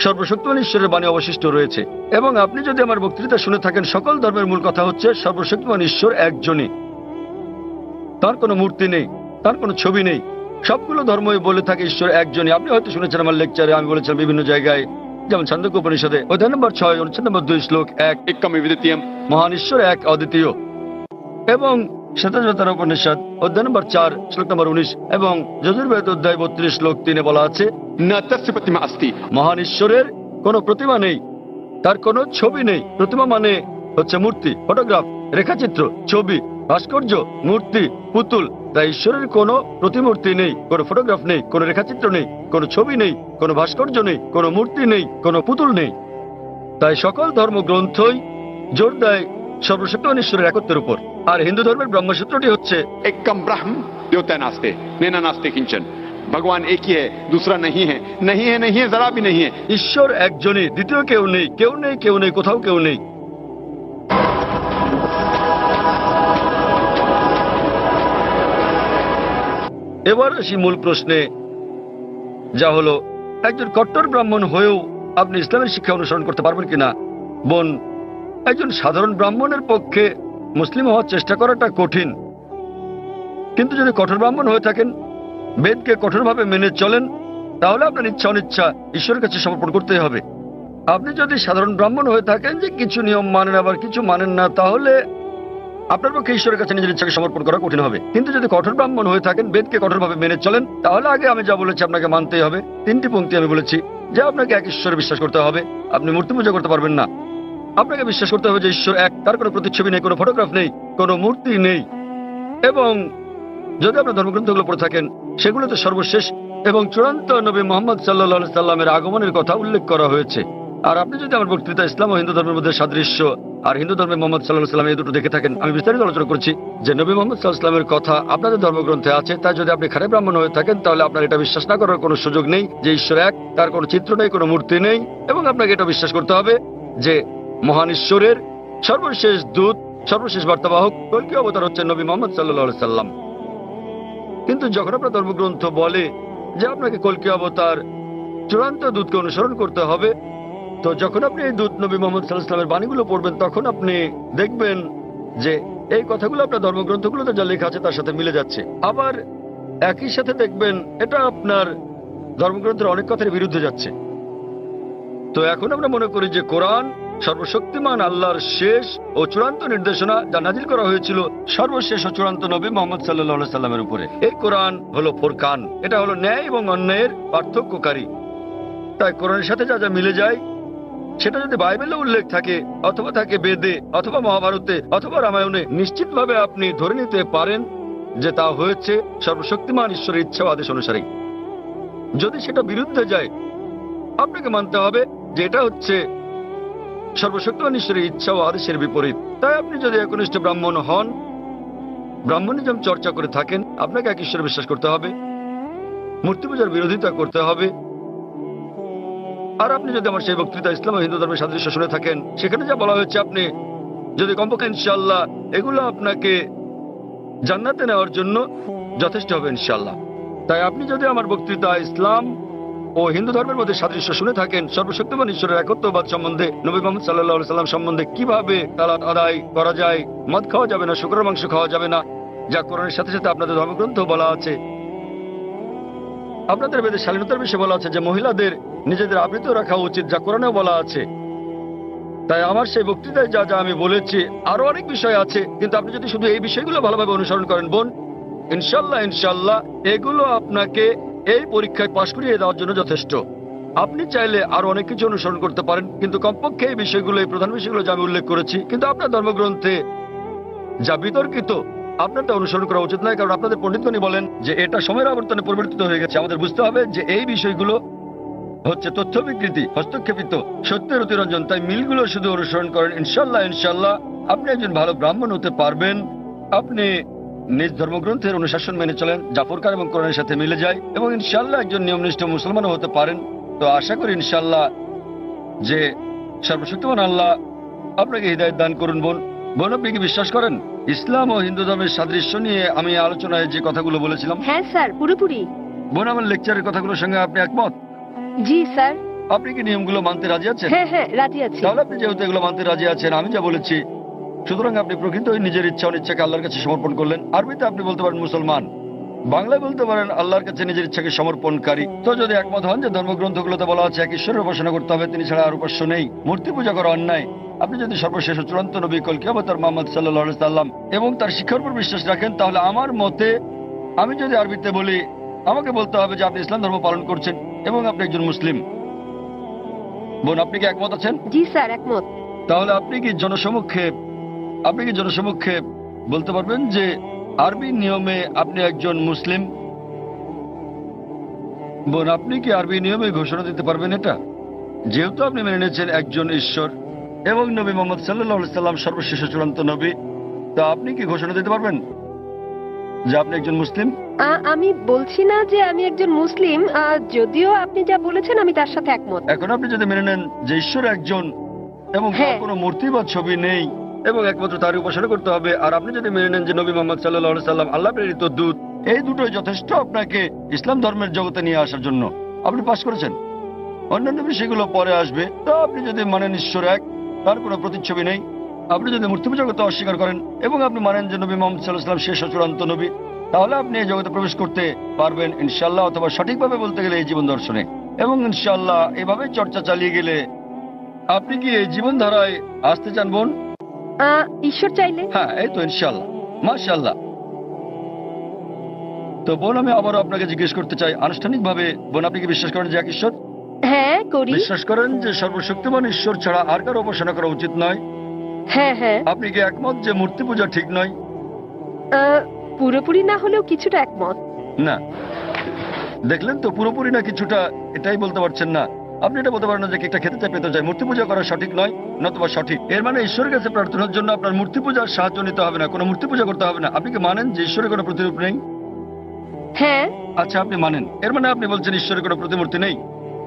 Speaker 2: সর্বশক্তিমান ঈশ্বরের বাণী অবশিষ্ট রয়েছে। এবং আপনি যদি আমার বক্তৃতা শুনে থাকেন, সকল ধর্মের মূল কথা হচ্ছে সর্বশক্তিমান ঈশ্বর একজনই, তার কোনো মূর্তি নেই, তার কোনো ছবি নেই। সবগুলো ধর্মই বলে থাকে ঈশ্বর একজনই। আপনি হয়তো শুনেছেন আমার লেকচারে, আমি বলেছিলাম বিভিন্ন জায়গায়, যেমন ছান্দোক্য উপনিষদে অধ্যায় নম্বর ৬ অনুচ্ছেদ নম্বর ২ শ্লোক ১,
Speaker 3: एकम विद्वितीयम।
Speaker 2: মহান ঈশ্বর এক, অদ্বিতীয়। এবং শ্বেতাবতার উপনিষদ অধ্যায় নম্বর ৪ শ্লোক নম্বর ১৯ এবং যজুর্বেদ অধ্যায় ৩২ শ্লোক ৩ বলা আছে,
Speaker 3: न तस्य प्रतिमा अस्ति।
Speaker 2: মহান ঈশ্বরের কোনো প্রতিমা নেই, তার কোনো ছবি নেই। প্রতিমা মানে হচ্ছে মূর্তি, ফটোগ্রাফ, রেখাচিত্র, ছবি, ভাস্কর্য, মূর্তি, পুতুল। তাই ঈশ্বরের কোনো প্রতিমূর্তি নেই, কোনো ফটোগ্রাফ নেই, কোনো রেখাচিত্র নেই, কোনো ছবি নেই, কোনো ভাস্কর্য নেই, কোনো মূর্তি নেই, কোনো পুতুল নেই। তাই সকল ধর্মগ্রন্থই জোর দেয় সর্বশক্তিমান ঈশ্বরের একত্বের উপর। আর হিন্দু ধর্মের ব্রহ্মসূত্রটি হচ্ছে
Speaker 3: एकम ब्रह्म द्योतय नास्ते नेना नास्ते किंचन। भगवान एक ही है, दूसरा नहीं है, नहीं है, नहीं है, जरा भी नहीं है।
Speaker 2: ঈশ্বর একজনই, দ্বিতীয় কেউ নেই, কেউ নেই, কেউ নেই, কোথাও কেউ নেই। এবার আসি মূল প্রশ্নে, যা হলো একজন কট্টর ব্রাহ্মণ হয়েও আপনি ইসলামের শিক্ষা অনুসরণ করতে পারবেন কিনা। বোন, একজন সাধারণ ব্রাহ্মণের পক্ষে মুসলিম হওয়ার চেষ্টা করাটা কঠিন, কিন্তু যদি কঠোর ব্রাহ্মণ হয়ে থাকেন, বেদকে কঠোরভাবে মেনে চলেন, তাহলে আপনার ইচ্ছা অনিচ্ছা ঈশ্বরের কাছে সমর্পণ করতেই হবে। আপনি যদি সাধারণ ব্রাহ্মণ হয়ে থাকেন যে কিছু নিয়ম মানেন আবার কিছু মানেন না, তাহলে আপনার পক্ষে ঈশ্বরের কাছে নিজের ইচ্ছাকে সমর্পণ করা কঠিন হবে। কিন্তু যদি কঠোর ব্রাহ্মণ হয়ে থাকেন, বেদকে কঠোরভাবে মেনে চলেন, তাহলে আগে আমি যা বলেছি আপনাকে মানতেই হবে। ৩টি পংক্তি আমি বলেছি যে আপনাকে এক ঈশ্বরে বিশ্বাস করতে হবে, আপনি মূর্তি পূজা করতে পারবেন না। আপনাকে বিশ্বাস করতে হবে যে ঈশ্বর এক, তার কোনো প্রতিচ্ছবি নেই, কোনো ফটোগ্রাফ নেই, কোনো মূর্তি নেই। এবং যদি আপনার ধর্মগ্রন্থগুলো পড়ে থাকেন, সেগুলোতে সর্বশেষ এবং চূড়ান্ত নবী মোহাম্মদ সাল্লাল্লাহু সাল্লামের আগমনের কথা উল্লেখ করা হয়েছে। আর আপনি যদি আমার বক্তৃতা ইসলাম ও হিন্দু ধর্মের মধ্যে সাদৃশ্য আর হিন্দু ধর্মে মোহাম্মদ সাল্লাল্লাহু সাল্লাম এই দুটো দেখে থাকেন, আমি বিস্তারিত আলোচনা করছি যে নবী মোহাম্মদ সাল্লাল্লাহু সাল্লামের কথা আপনাদের ধর্মগ্রন্থে আছে। তাই যদি আপনি খারাপ ব্রাহ্মণ হয়ে থাকেন, তাহলে আপনার এটা বিশ্বাস না করার কোনো সুযোগ নেই যে ঈশ্বর এক, তার কোনো চিত্র নেই, কোনো মূর্তি নেই। এবং আপনাকে এটা বিশ্বাস করতে হবে যে মহান ঈশ্বরের সর্বশেষ দূত, সর্বশেষ বার্তাবাহক কল্কি অবতার হচ্ছে নবী মোহাম্মদ সাল্লাল্লাহু সাল্লাম। কিন্তু যখন আপনার ধর্মগ্রন্থ বলে যে আপনাকে কল্কি অবতার চূড়ান্ত দূতকে অনুসরণ করতে হবে, তো যখন আপনি এই দূত নবী মোহাম্মদ সাল্লাল্লাহু আলাইহি ওয়াসাল্লামের বাণীগুলো পড়বেন, তখন আপনি দেখবেন যে এই কথাগুলো আপনার ধর্মগ্রন্থগুলোতে যা লেখা আছে তার সাথে মিলে যাচ্ছে। আবার একই সাথে দেখবেন এটা আপনার ধর্মগ্রন্থের অনেক কথার বিরুদ্ধে যাচ্ছে। তো এখন আমরা মনে করি যে কোরআন সর্বশক্তিমান আল্লাহর শেষ ও চূড়ান্ত নির্দেশনা, যা নাজিল করা হয়েছিল সর্বশেষ ও চূড়ান্ত নবী মোহাম্মদ সাল্লাল্লাহু আলাইহি সাল্লামের উপরে। এই কোরআন হলো ফুরকান, এটা হলো ন্যায় এবং অন্যায়ের পার্থক্যকারী। তাই কোরআনের সাথে যা যা মিলে যায়, সেটা যদি বাইবেলে উল্লেখ থাকে অথবা থাকে বেদে অথবা মহাভারতে অথবা রামায়ণে, নিশ্চিতভাবে আপনি ধরে নিতে পারেন যে তা হয়েছে সর্বশক্তিমান ঈশ্বরের ইচ্ছা ও আদেশ অনুসারে। যদি সেটা বিরুদ্ধে যায়, আপনাকে মানতে হবে যে এটা হচ্ছে সর্বশক্তিমান ঈশ্বরের ইচ্ছা ও আদেশের বিপরীত। তাই আপনি যদি একনিষ্ঠ ব্রাহ্মণ হন, ব্রাহ্মণিজম চর্চা করে থাকেন, আপনাকে এক ঈশ্বরে বিশ্বাস করতে হবে, মূর্তি পূজার বিরোধিতা করতে হবে। আর আপনি যদি আমার সেই বক্তৃতা ইসলাম ও হিন্দু ধর্মের সাদৃশ্য শুনে থাকেন, সেখানে যা বলা হয়েছে, আপনি যদি কমপক্ষে ইনশাআল্লাহ এগুলো আপনাকে জান্নাতে নেওয়ার জন্য যথেষ্ট হবে ইনশাআল্লাহ। তাই আপনি যদি আমার বক্তৃতা ইসলাম ও হিন্দু ধর্মের মধ্যে সাদৃশ্য শুনে থাকেন, সর্বশক্তিমান ঈশ্বরের একত্ববাদ সম্বন্ধে, নবী মুহাম্মদ সাল্লাল্লাহু আলাইহি সাল্লাম সম্বন্ধে, কিভাবে সালাত আদায় করা যায়, মদ খাওয়া যাবে না, শুকরের মাংস খাওয়া যাবে না, যা কোরআনের সাথে সাথে আপনাদের ধর্মগ্রন্থ বলা আছে। আপনাদের বেদে শালীনতার বিষয়ে বলা আছে যে মহিলাদের নিজেদের আবৃত রাখা উচিত, যা কোরআনেও বলা আছে। তাই আমার সেই বক্তৃতায় যা যা আমি বলেছি, আরো অনেক বিষয় আছে, কিন্তু আপনি যদি শুধু এই বিষয়গুলো ভালোভাবে অনুসরণ করেন বোন, ইনশাল্লাহ ইনশাল্লাহ এগুলো আপনাকে এই পরীক্ষায় পাশ করিয়ে দেওয়ার জন্য যথেষ্ট। আপনি চাইলে আরো অনেক কিছু অনুসরণ করতে পারেন, কিন্তু কমপক্ষে এই বিষয়গুলো, এই প্রধান বিষয়গুলো যা আমি উল্লেখ করেছি, কিন্তু আপনার ধর্মগ্রন্থে যা বিতর্কিত আপনার তা অনুসরণ করা উচিত নয়, কারণ আপনাদের পণ্ডিতগণই বলেন যে এটা সময়ের আবর্তনে পরিবর্তিত হয়ে গেছে। আমাদের বুঝতে হবে যে এই বিষয়গুলো হচ্ছে তথ্য বিকৃতি, হস্তক্ষেপিত, সত্যের অতিরঞ্জন। তাই মিলগুলো শুধু অনুসরণ করেন, ইনশাল্লাহ ইনশাল্লাহ আপনি একজন ভালো ব্রাহ্মণ হতে পারবেন। আপনি নিজ ধর্মগ্রন্থের অনুশাসন মেনে চলেন, যা ফুরকান এবং কোরআনের সাথে মিলে যায়, এবং ইনশাল্লাহ একজন নিয়মনিষ্ঠ মুসলমানও হতে পারেন। তো আশা করি ইনশাল্লাহ যে সর্বশক্তিমান আল্লাহ আপনাকে হৃদায়ত দান করুন। বোন, আপনি কি বিশ্বাস করেন ইসলাম ও হিন্দু ধর্মের সাদৃশ্য নিয়ে আমি আলোচনায় যে কথাগুলো বলেছিলাম?
Speaker 1: হ্যাঁ স্যার, পুরোপুরি।
Speaker 2: বোন, আমার লেকচারের কথাগুলোর সঙ্গে আপনি একমত?
Speaker 1: জি স্যার।
Speaker 2: আপনি কি নিয়মগুলো মানতে রাজি আছেন?
Speaker 1: হ্যাঁ হ্যাঁ, রাজি আছি।
Speaker 2: তাহলে আপনি যেহেতু এগুলো মানতে রাজি আছেন, আমি যা বলেছি, সুতরাং আপনি প্রকৃতই নিজের ইচ্ছা অনিচ্ছাকে আল্লাহর কাছে সমর্পণ করলেন। আরবিতে আপনি বলতে পারেন মুসলমান, বাংলায় বলতে পারেন আল্লাহর কাছে নিজের ইচ্ছাকে সমর্পণকারী। তো যদি একমত হন যে ধর্মগ্রন্থগুলোতে বলা আছে এক ঈশ্বরের উপাসনা করতে হবে, তিনি ছাড়া আর উপাস্য নেই, মূর্তি পূজা করা অন্যায়, আপনি যদি সর্বশেষ ও চূড়ান্ত নবী কলকি অবতার মুহাম্মদ সাল্লাল্লাহু আলাইহি সাল্লাম এবং তার শিক্ষার উপর বিশ্বাস রাখেন, তাহলে আমার মতে আমি যদি আরবিতে বলি, আমাকে বলতে হবে যে আপনি ইসলাম ধর্ম পালন করছেন এবং আপনি একজন মুসলিম। বোন, আপনি কি একমত আছেন?
Speaker 1: জি স্যার, একমত।
Speaker 2: তাহলে আপনি কি জনসমক্ষে বলতে পারবেন যে আরবি নিয়মে আপনি একজন মুসলিম? বোন, আপনি কি আরবি নিয়মে ঘোষণা দিতে পারবেন এটা? যেহেতু আপনি মেনে নিয়েছেন একজন ঈশ্বর এবং নবী মুহাম্মদ সাল্লাল্লাহু আলাইহি সাল্লাম সর্বশেষ ও চূড়ান্ত নবী, তা আপনি কি ঘোষণা দিতে পারবেন যে আপনি একজন মুসলিম?
Speaker 1: আমি বলছি না যে আমি একজন মুসলিম, যদিও আপনি যা বলেছেন আমি তার সাথে একমত।
Speaker 2: এখন আপনি যদি মেনে নেন যে ঈশ্বর একজন এবং তার
Speaker 1: হ্যাঁ।
Speaker 2: কোনো মূর্তি বা ছবি নেই এবং একমাত্র তারই উপাসনা করতে হবে, আর আপনি যদি মেনে নেন যে নবী মুহাম্মদ সাল্লাল্লাহু আলাইহি সাল্লাম আল্লাহ প্রেরিত দূত, এই দুটোই যথেষ্ট আপনাকে ইসলাম ধর্মের জগতে নিয়ে আসার জন্য। আপনি পাস করেছেন। অন্যান্য বিষয়গুলো পরে আসবে। তো আপনি যদি মানেন ঈশ্বর এক, তার কোনো প্রতিচ্ছবি নেই, আপনি যদি মূর্তি পূজা করতে অস্বীকার করেন এবং আপনি মানেন যে নবী মুহাম্মদ সাল্লাল্লাহু আলাইহি সাল্লাম শেষ ও চূড়ান্ত নবী, তাহলে আপনি এই জগতে প্রবেশ করতে পারবেন ইনশাআল্লাহ, অথবা সঠিকভাবে বলতে গেলে এই জীবন দর্শনে। এবং ইনশাআল্লাহ এভাবে চর্চা চালিয়ে গেলে আপনি কি এই জীবনধারায় আসতে চান বোন?
Speaker 1: ঈশ্বর চাইলে।
Speaker 2: হ্যাঁ, এই তো ইনশাআল্লাহ, মাশাআল্লাহ। তো বোন, আমি আবারও আপনাকে জিজ্ঞেস করতে চাই আনুষ্ঠানিকভাবে, বোন আপনি কি বিশ্বাস করেন যে এক ঈশ্বর?
Speaker 1: হ্যাঁ করি।
Speaker 2: বিশ্বাস করেন যে সর্বশক্তিমান ঈশ্বর ছাড়া আর কারো উপাসনা করা উচিত নয়?
Speaker 1: হ্যাঁ হ্যাঁ।
Speaker 2: আপনি কি একমত যে মূর্তি পূজা ঠিক নয়?
Speaker 1: পুরোপুরি না হলেও কিছুটা একমত।
Speaker 2: না, দেখলেন তো, পুরোপুরি না কিছুটা, এটাই বলতে পারছেন না। আপনি এটা বলতে পারেন না যে কেকটা খেতে চাই পেতে চাই, মূর্তি পূজা করা সঠিক নয়, নতুবা সঠিক। এর মানে ঈশ্বরের কাছে প্রার্থনার জন্য আপনার মূর্তি পূজার সাহায্য নিতে হবে না, কোনো মূর্তি পূজা করতে হবে না। আপনি কি মানেন যে ঈশ্বরের কোনো প্রতিরূপ নেই?
Speaker 1: হ্যাঁ।
Speaker 2: আচ্ছা, আপনি মানেন, এর মানে আপনি বলছেন ঈশ্বরের কোনো প্রতিমূর্তি নেই?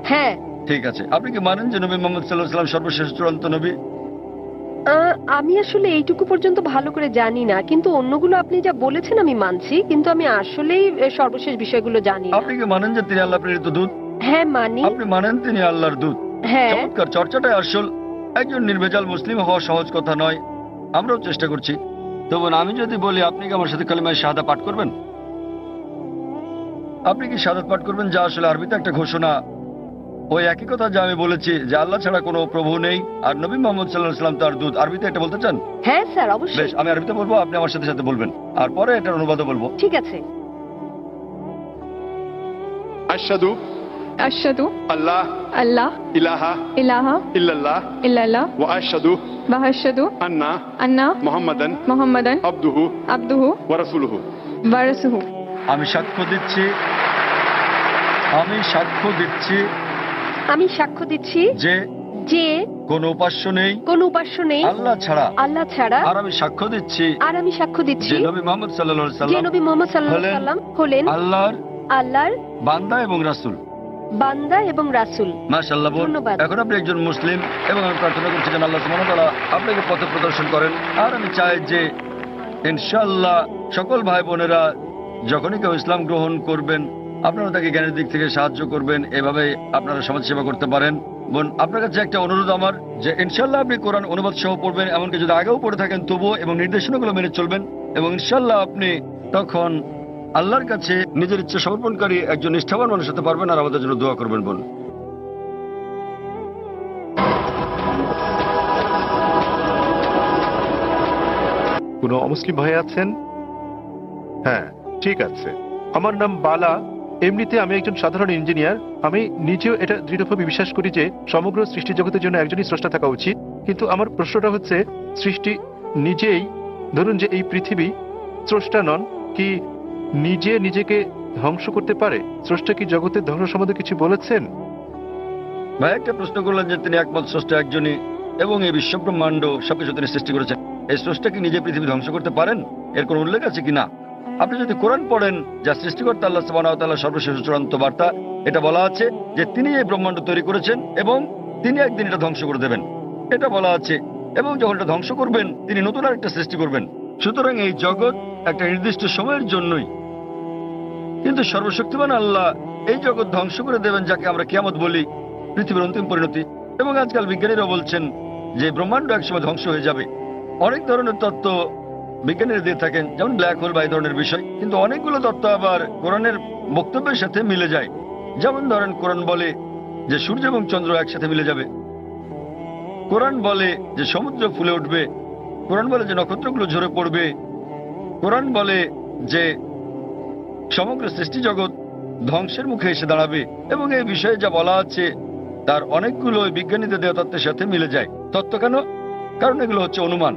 Speaker 1: হ্যাঁ।
Speaker 2: ঠিক আছে। আপনি কি মানেন যে নবী মুহাম্মদ সাল্লাল্লাহু আলাইহি সাল্লাম সর্বশেষ চূড়ান্ত নবী?
Speaker 1: আমি আসলে এইটুকু পর্যন্ত ভালো করে জানি না, কিন্তু অন্যগুলো আপনি যা বলেছেন আমি মানছি, কিন্তু আমি আসলেই সর্বশেষ বিষয়গুলো জানি না।
Speaker 2: আপনি কি মানেন যে তিনি আল্লাহ প্রেরিত দূত?
Speaker 1: হ্যাঁ মানি।
Speaker 2: আপনি মানেন তিনি আল্লাহর দূত?
Speaker 1: হ্যাঁ।
Speaker 2: চমৎকার, চর্চাটাই আসল। একজন নির্ভেজাল মুসলিম হওয়া সহজ কথা নয়, আমরাও চেষ্টা করছি। তবু আমি যদি বলি আপনি কি আমার সাথে কালিমায়ে শাহাদা পাঠ করবেন? আপনি কি শাহাদাত পাঠ করবেন, যা আসলে আরবিতে একটা ঘোষণা, ওই একই কথা যা আমি বলেছি যে আল্লাহ ছাড়া কোনো প্রভু নেই আর নবী মুহাম্মদ সাল্লাল্লাহু আলাইহি সাল্লাম তার দূত? আরবিতে এটা বলতে চান?
Speaker 1: হ্যাঁ স্যার,
Speaker 2: বেশ,
Speaker 1: অবশ্যই।
Speaker 2: আমি আরবিতে বলবো, আপনি আমার সাথে সাথে বলবেন, আর পরে এটার অনুবাদও বলবো।
Speaker 1: ঠিক আছে।
Speaker 3: अशहदु
Speaker 6: अशहदु
Speaker 3: अल्लाह
Speaker 6: अल्लाह
Speaker 3: इलाहा
Speaker 6: इलाहा
Speaker 3: इल्लल्लाह
Speaker 6: इल्लल्लाह
Speaker 3: व अशहदु
Speaker 6: व अशहदु
Speaker 3: अन्ना
Speaker 6: अन्ना
Speaker 3: मुहम्मदन
Speaker 6: मुहम्मदन
Speaker 3: अब्दुहु
Speaker 6: अब्दुहु
Speaker 3: व रसूलुहु।
Speaker 6: व रसूलुहु।
Speaker 2: আমি সাক্ষ্য দিচ্ছি
Speaker 1: আমি সাক্ষ্য দিচ্ছি
Speaker 2: যে
Speaker 1: যে
Speaker 2: কোনো উপাস্য নেই
Speaker 1: কোনো উপাস্য নেই
Speaker 2: আল্লাহ ছাড়া।
Speaker 1: আল্লাহ ছাড়া।
Speaker 2: আর আমি সাক্ষ্য দিচ্ছি
Speaker 1: যে
Speaker 2: নবী মুহাম্মদ সাল্লাল্লাহু আলাইহি
Speaker 1: যে
Speaker 2: সাল্লাম
Speaker 1: নবী মুহাম্মদ সাল্লাল্লাহু আলাইহি সাল্লাম হলেন আল্লাহর
Speaker 2: বান্দা এবং রাসূল।
Speaker 1: বান্দা এবং রাসূল।
Speaker 2: মাশাআল্লাহ বোন,
Speaker 1: ধন্যবাদ।
Speaker 2: এখন আপনি একজন মুসলিম এবং আমি প্রার্থনা করছি যেন আল্লাহ সুবহানাহু ওয়া তাআলা আপনাকে পথ প্রদর্শন করেন। আর আমি চাই যে ইনশাআল্লাহ সকল ভাই বোনেরা যখনই কেউ ইসলাম গ্রহণ করবেন, আপনারা তাকে জ্ঞানের দিক থেকে সাহায্য করবেন, এভাবে আপনারা সমাজ সেবা করতে পারেন। বোন, আপনার কাছে একটা অনুরোধ আমার, যে ইনশাআল্লাহ আপনি কোরআন অনুবাদ সহ পড়বেন, এমনকি যদি আগেও পড়ে থাকেন তবুও, এবং নির্দেশনাগুলো মেনে চলবেন। এবং ইনশাল্লাহ আপনি তখন আল্লাহর কাছে নিজের ইচ্ছা সমর্পণকারী একজন নিষ্ঠাবান মানুষ হতে পারবেন আর আমাদের জন্য দোয়া করবেন বোন।
Speaker 4: কোনো অমুসলিম ভাই আছেন? হ্যাঁ, ঠিক আছে। আমার নাম বালা। এমনিতে আমি একজন সাধারণ ইঞ্জিনিয়ার। আমি নিজেও এটা দৃঢ়ভাবে বিশ্বাস করি যে সমগ্র সৃষ্টি জগতের জন্য একজনই স্রষ্টা থাকা উচিত। কিন্তু আমার প্রশ্নটা হচ্ছে, সৃষ্টি নিজেই, ধরুন যে এই পৃথিবী, স্রষ্টা নন, কি নিজে নিজেকে ধ্বংস করতে পারে? স্রষ্টা কি জগতের ধ্বংস সম্বন্ধে কিছু বলেছেন?
Speaker 2: ভাই একটা প্রশ্ন করলেন যে তিনি একমাত্র স্রষ্টা একজনই এবং এই বিশ্ব ব্রহ্মাণ্ড সবকিছু তিনি সৃষ্টি করেছেন। এই স্রষ্টা কি নিজে পৃথিবী ধ্বংস করতে পারেন? এর কোন উল্লেখ আছে কিনা? আপনি যদি কোরআন পড়েন, যা সৃষ্টিকর্তা আল্লাহ সুবহানাহু ওয়া তাআলার সর্বশেষ চূড়ান্ত বার্তা, এটা বলা আছে যে তিনি এই ব্রহ্মাণ্ড তৈরি করেছেন এবং তিনি একদিন এটা ধ্বংস করে দেবেন, এটা বলা আছে। এবং যখন এটা ধ্বংস করবেন তিনি নতুন আরেকটা সৃষ্টি করবেন। সুতরাং এই জগৎ একটা নির্দিষ্ট সময়ের জন্যই, কিন্তু সর্বশক্তিমান আল্লাহ এই জগৎ ধ্বংস করে দেবেন, যাকে আমরা কিয়ামত বলি, পৃথিবীর অন্তিম পরিণতি। এবং আজকাল বিজ্ঞানীরা বলছেন যে ব্রহ্মাণ্ড একসময় ধ্বংস হয়ে যাবে। অনেক ধরনের তত্ত্ব বিজ্ঞানীরা দিয়ে থাকেন, যেমন ব্ল্যাক হোল বা এই ধরনের বিষয়, কিন্তু অনেকগুলো তত্ত্ব আবার কোরআনের বক্তব্যের সাথে মিলে যায়। যেমন ধরেন, কোরআন বলে যে সূর্য এবং চন্দ্র একসাথে মিলে যাবে, কোরআন বলে যে সমুদ্র ফুলে উঠবে, কোরআন বলে যে নক্ষত্রগুলো ঝরে পড়বে, কোরআন বলে যে সমগ্র সৃষ্টি জগৎ ধ্বংসের মুখে এসে দাঁড়াবে। এবং এই বিষয়ে যা বলা আছে তার অনেকগুলো বিজ্ঞানীদের দেওয়া তত্ত্বের সাথে মিলে যায়। তত্ত্ব কেন? কারণ এগুলো হচ্ছে অনুমান।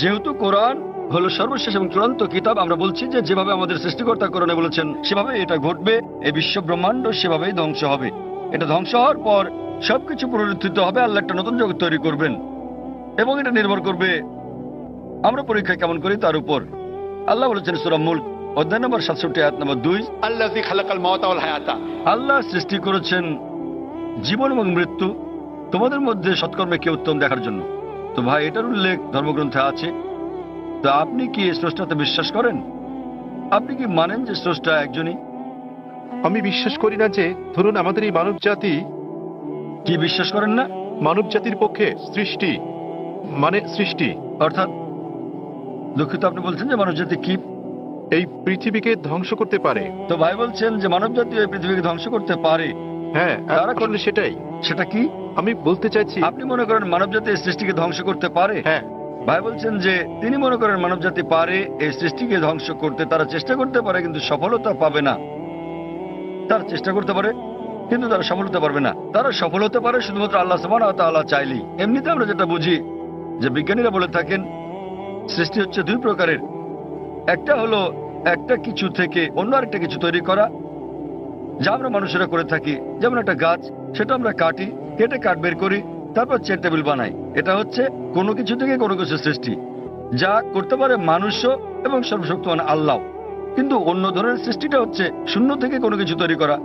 Speaker 2: যেহেতু কোরআন হলো সর্বশেষ এবং চূড়ান্ত কিতাব, আমরা বলছি যে যেভাবে আমাদের সৃষ্টিকর্তা কোরআনে বলেছেন সেভাবে এটা ঘটবে। এই বিশ্ব ব্রহ্মাণ্ড সেভাবেই ধ্বংস হবে। এটা ধ্বংস হওয়ার পর সবকিছু পুনরুত্থিত হবে, আল্লাহ একটা নতুন জগৎ তৈরি করবেন। এবং এটা নির্ভর করবে আমরা পরীক্ষা কেমন করি তার উপর। আল্লাহ বলেছেন সূরা মুলক অধ্যায় নম্বর 67 আয়াত নম্বর 2,
Speaker 3: अल्लाज़ी खलक़ल मौत वल हयाता।
Speaker 2: আল্লাহ সৃষ্টি করেছেন জীবন এবং মৃত্যু তোমাদের মধ্যে সৎকর্মে কে উত্তম দেখার জন্য। তো ভাই, এটার উল্লেখ ধর্মগ্রন্থে আছে। তো আপনি কি এই স্রষ্টাতে বিশ্বাস করেন? আপনি কি মানেন যে স্রষ্টা একজনই?
Speaker 4: আমি বিশ্বাস করি না যে, ধরুন আমাদের এই মানব জাতি,
Speaker 2: কি বিশ্বাস করেন না?
Speaker 4: মানব জাতির পক্ষে সৃষ্টি মানে সৃষ্টি,
Speaker 2: অর্থাৎ দুঃখিত, আপনি বলছেন যে মানবজাতি কি
Speaker 4: এই পৃথিবীকে ধ্বংস করতে পারে।
Speaker 2: তো ভাই বলছেন যে মানবজাতি এই পৃথিবীকে ধ্বংস করতে পারে।
Speaker 4: হ্যাঁ,
Speaker 2: তারা
Speaker 4: আসলে সেটাই
Speaker 2: সেটা কি
Speaker 4: আমি বলতে চাইছি।
Speaker 2: আপনি মনে করেন মানবজাতি এই সৃষ্টিকে ধ্বংস করতে পারে?
Speaker 4: হ্যাঁ,
Speaker 2: ভাই বলছেন যে তিনি মনে করেন মানবজাতি পারে এই সৃষ্টিকে ধ্বংস করতে। তারা চেষ্টা করতে পারে কিন্তু সফলতা পাবে না। তারা চেষ্টা করতে পারে কিন্তু তারা সফল হতে পারবে না। তারা সফল হতে পারে শুধুমাত্র আল্লাহ সুবহানাহু ওয়া তাআলা চাইলেই। এমনিতে আমরা যেটা বুঝি যে বিজ্ঞানীরা বলে থাকেন সৃষ্টি হচ্ছে দুই প্রকারের। একটা হলো একটা কিছু থেকে অন্য আরেকটা কিছু তৈরি করা, যা আমরা মানুষেরা করে থাকি। যেমন একটা গাছ, সেটা আমরা কাটি, কেটে কাঠ বের করি, তারপর চেয়ার টেবিল বানাই। এটা হচ্ছে কোনো কিছু থেকে কোনো কিছু সৃষ্টি, যা করতে পারে মানুষও এবং সর্বশক্তিমান আল্লাহ। কিন্তু অন্য ধরনের সৃষ্টিটা হচ্ছে শূন্য থেকে কোনো কিছু তৈরি করা,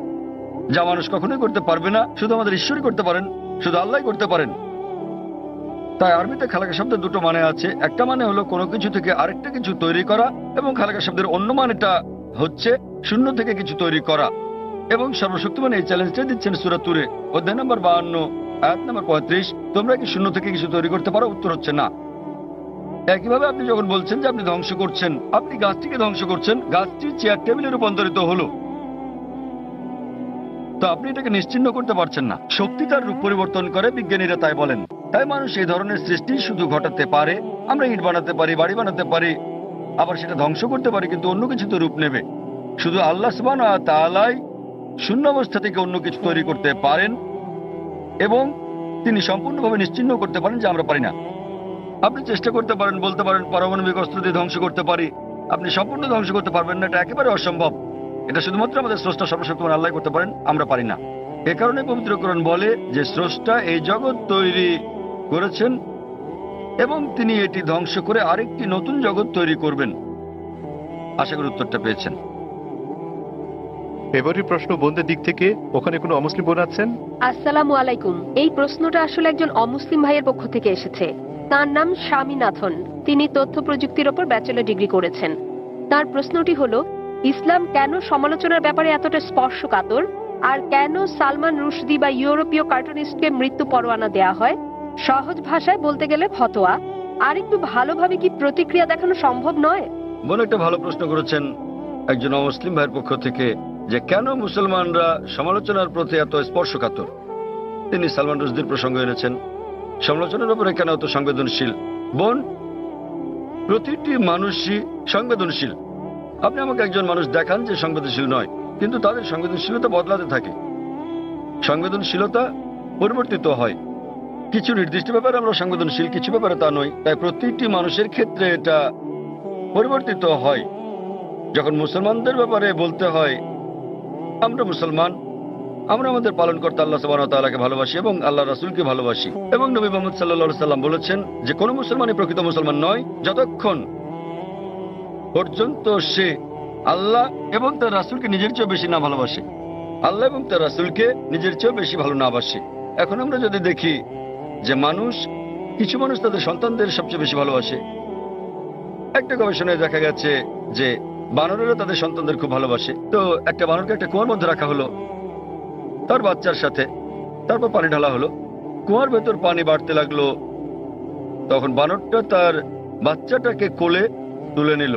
Speaker 2: যা মানুষ কখনোই করতে পারবে না, শুধু আমাদের ঈশ্বরই করতে পারেন, শুধু আল্লাহ করতে পারেন। তাই আরবিতে খালাকা শব্দের দুটো মানে আছে। একটা মানে হলো কোনো কিছু থেকে আরেকটা কিছু তৈরি করা, এবং খালাকা শব্দের অন্য মানেটা হচ্ছে শূন্য থেকে কিছু তৈরি করা। এবং সর্বশক্তিমান এই চ্যালেঞ্জটা দিচ্ছেন সূরা তুরে অধ্যায় নম্বর 52 আয়াত নম্বর 35, তোমরা কি শূন্য থেকে কিছু তৈরি করতে পারো? উত্তর হচ্ছে না। একইভাবে আপনি যখন বলছেন যে আপনি ধ্বংস করছেন, আপনি গাছটিকে ধ্বংস করছেন, গাছটি চেয়ার টেবিলে রূপান্তরিত হলো, তো আপনি এটাকে নিশ্চিহ্ন করতে পারছেন না। শক্তি তার রূপ পরিবর্তন করে, বিজ্ঞানীরা তাই বলেন। তাই মানুষ এই ধরনের সৃষ্টি শুধু ঘটাতে পারে। আমরা ইট বানাতে পারি, বাড়ি বানাতে পারি, আবার সেটা ধ্বংস করতে পারি, কিন্তু অন্য কিছু তো রূপ নেবে। শুধু আল্লাহ সুবহানাহু ওয়া তাআলাই শূন্য অবস্থা থেকে অন্য কিছু তৈরি করতে পারেন এবং তিনি সম্পূর্ণভাবে নিশ্চিহ্ন করতে পারেন, যা আমরা পারি না। আপনি চেষ্টা করতে পারেন, বলতে পারেন পারমাণবিক অস্ত্র দিয়ে ধ্বংস করতে পারি, আপনি সম্পূর্ণ ধ্বংস করতে পারবেন না। এটা একেবারে অসম্ভব। এটা শুধুমাত্র আমাদের স্রষ্টা সর্বশক্তিমান আল্লাহ করতে পারেন, আমরা পারি না। এ কারণে পবিত্র কোরআন বলে যে স্রষ্টা এই জগৎ তৈরি করেছেন এবং তিনি এটি ধ্বংস করে আরেকটি নতুন জগৎ তৈরি করবেন। আশা করি উত্তরটা পেয়েছেন।
Speaker 4: এবারে প্রশ্ন বোনদের দিক থেকে, ওখানে কোনো অমুসলিম বোন আছেন?
Speaker 1: আসসালামু আলাইকুম। এই প্রশ্নটা আসলে একজন অমুসলিম ভাইয়ের পক্ষ থেকে এসেছে। তার নাম স্বামীনাথন। তিনি তথ্য প্রযুক্তির ওপর ব্যাচেলর ডিগ্রি করেছেন। তার প্রশ্নটি হলো, ইসলাম কেন সমালোচনার ব্যাপারে এতটা স্পর্শকাতর, আর কেন সালমান রুশদি বা ইউরোপীয় কার্টুনিস্টকে মৃত্যু পরোয়ানা দেয়া হয়? সহজ ভাষায় বলতে গেলে ফতোয়া। আর একটু ভালোভাবে কি প্রতিক্রিয়া দেখানো সম্ভব নয়?
Speaker 2: বোন একটা ভালো প্রশ্ন করেছেন একজন অমুসলিম ভাইয়ের পক্ষ থেকে, যে কেন মুসলমানরা সমালোচনার প্রতি এত স্পর্শকাতর। তিনি সালমান রুশদির প্রসঙ্গ এনেছেন, সমালোচনার উপরে কেন এত সংবেদনশীল। বোন, প্রতিটি মানুষই সংবেদনশীল। আপনি আমাকে একজন মানুষ দেখান যে সংবেদনশীল নয়, কিন্তু তাদের সংবেদনশীলতা বদলাতে থাকে। সংবেদনশীলতা পরিবর্তিত হয়। কিছু নির্দিষ্ট ব্যাপারে আমরা সংবেদনশীল, কিছু ব্যাপারে তা নই। তাই প্রতিটি মানুষের ক্ষেত্রে এটা পরিবর্তিত হয়। যখন মুসলমানদের ব্যাপারে বলতে হয় আমরা মুসলমান, আমরা আমাদের পালনকর্তা আল্লাহ সুবহানাহু ওয়া তাআলাকে ভালোবাসি এবং আল্লাহ রাসূলকে ভালোবাসি, এবং নবী মুহাম্মদ সাল্লাল্লাহু আলাইহি সাল্লাম বলেছেন যে কোনো মুসলমানই প্রকৃত মুসলমান নয় যতক্ষণ পর্যন্ত সে আল্লাহ এবং তার রাসূলকে নিজের চেয়ে বেশি না ভালোবাসে, আল্লাহ এবং তার রাসূলকে নিজের চেয়ে বেশি ভালো না বাসে। এখন আমরা যদি দেখি যে কিছু মানুষ তাদের সন্তানদের সবচেয়ে বেশি ভালোবাসে। একটা গবেষণায় দেখা গেছে যে বানরেরা তাদের সন্তানদের খুব ভালোবাসে। তো একটা বানরকে একটা কুয়ার মধ্যে রাখা হলো তার বাচ্চার সাথে, তারপর পানি ঢালা হলো, কুয়ার ভেতর পানি বাড়তে লাগলো। তখন বানরটা তার বাচ্চাটাকে কোলে তুলে নিল।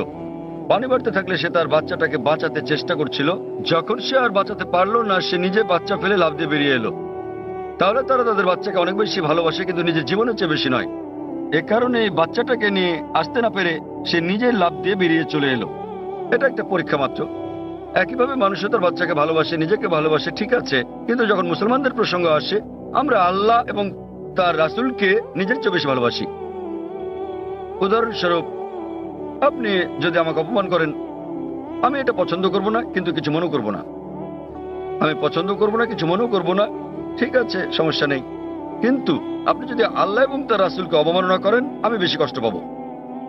Speaker 2: পানি বাড়তে থাকলে সে তার বাচ্চাটাকে বাঁচাতে চেষ্টা করছিল। যখন সে আর বাঁচাতে পারলো না, সে নিজে বাচ্চা ফেলে লাফ দিয়ে বেরিয়ে এলো। তাহলে তারা তাদের বাচ্চাকে অনেক বেশি ভালোবাসে, কিন্তু নিজের জীবনের চেয়ে বেশি নয়। এ কারণে এই বাচ্চাটাকে নিয়ে আসতে না পেরে সে নিজে লাফ দিয়ে বেরিয়ে চলে এলো। এটা একটা পরীক্ষা মাত্র। একইভাবে মানুষও তার বাচ্চাকে ভালোবাসে, নিজেকে ভালোবাসে, ঠিক আছে, কিন্তু যখন মুসলমানদের প্রসঙ্গ আসে আমরা আল্লাহ এবং তার রাসূলকে নিজের চেয়ে বেশি ভালোবাসি। উদাহরণস্বরূপ, আপনি যদি আমাকে অপমান করেন, আমি এটা পছন্দ করব না, কিন্তু কিছু মনেও করব না। আমি পছন্দ করব না, কিছু মনেও করব না, ঠিক আছে, সমস্যা নেই। কিন্তু আপনি যদি আল্লাহ এবং তার রাসূলকে অবমাননা করেন, আমি বেশি কষ্ট পাবো।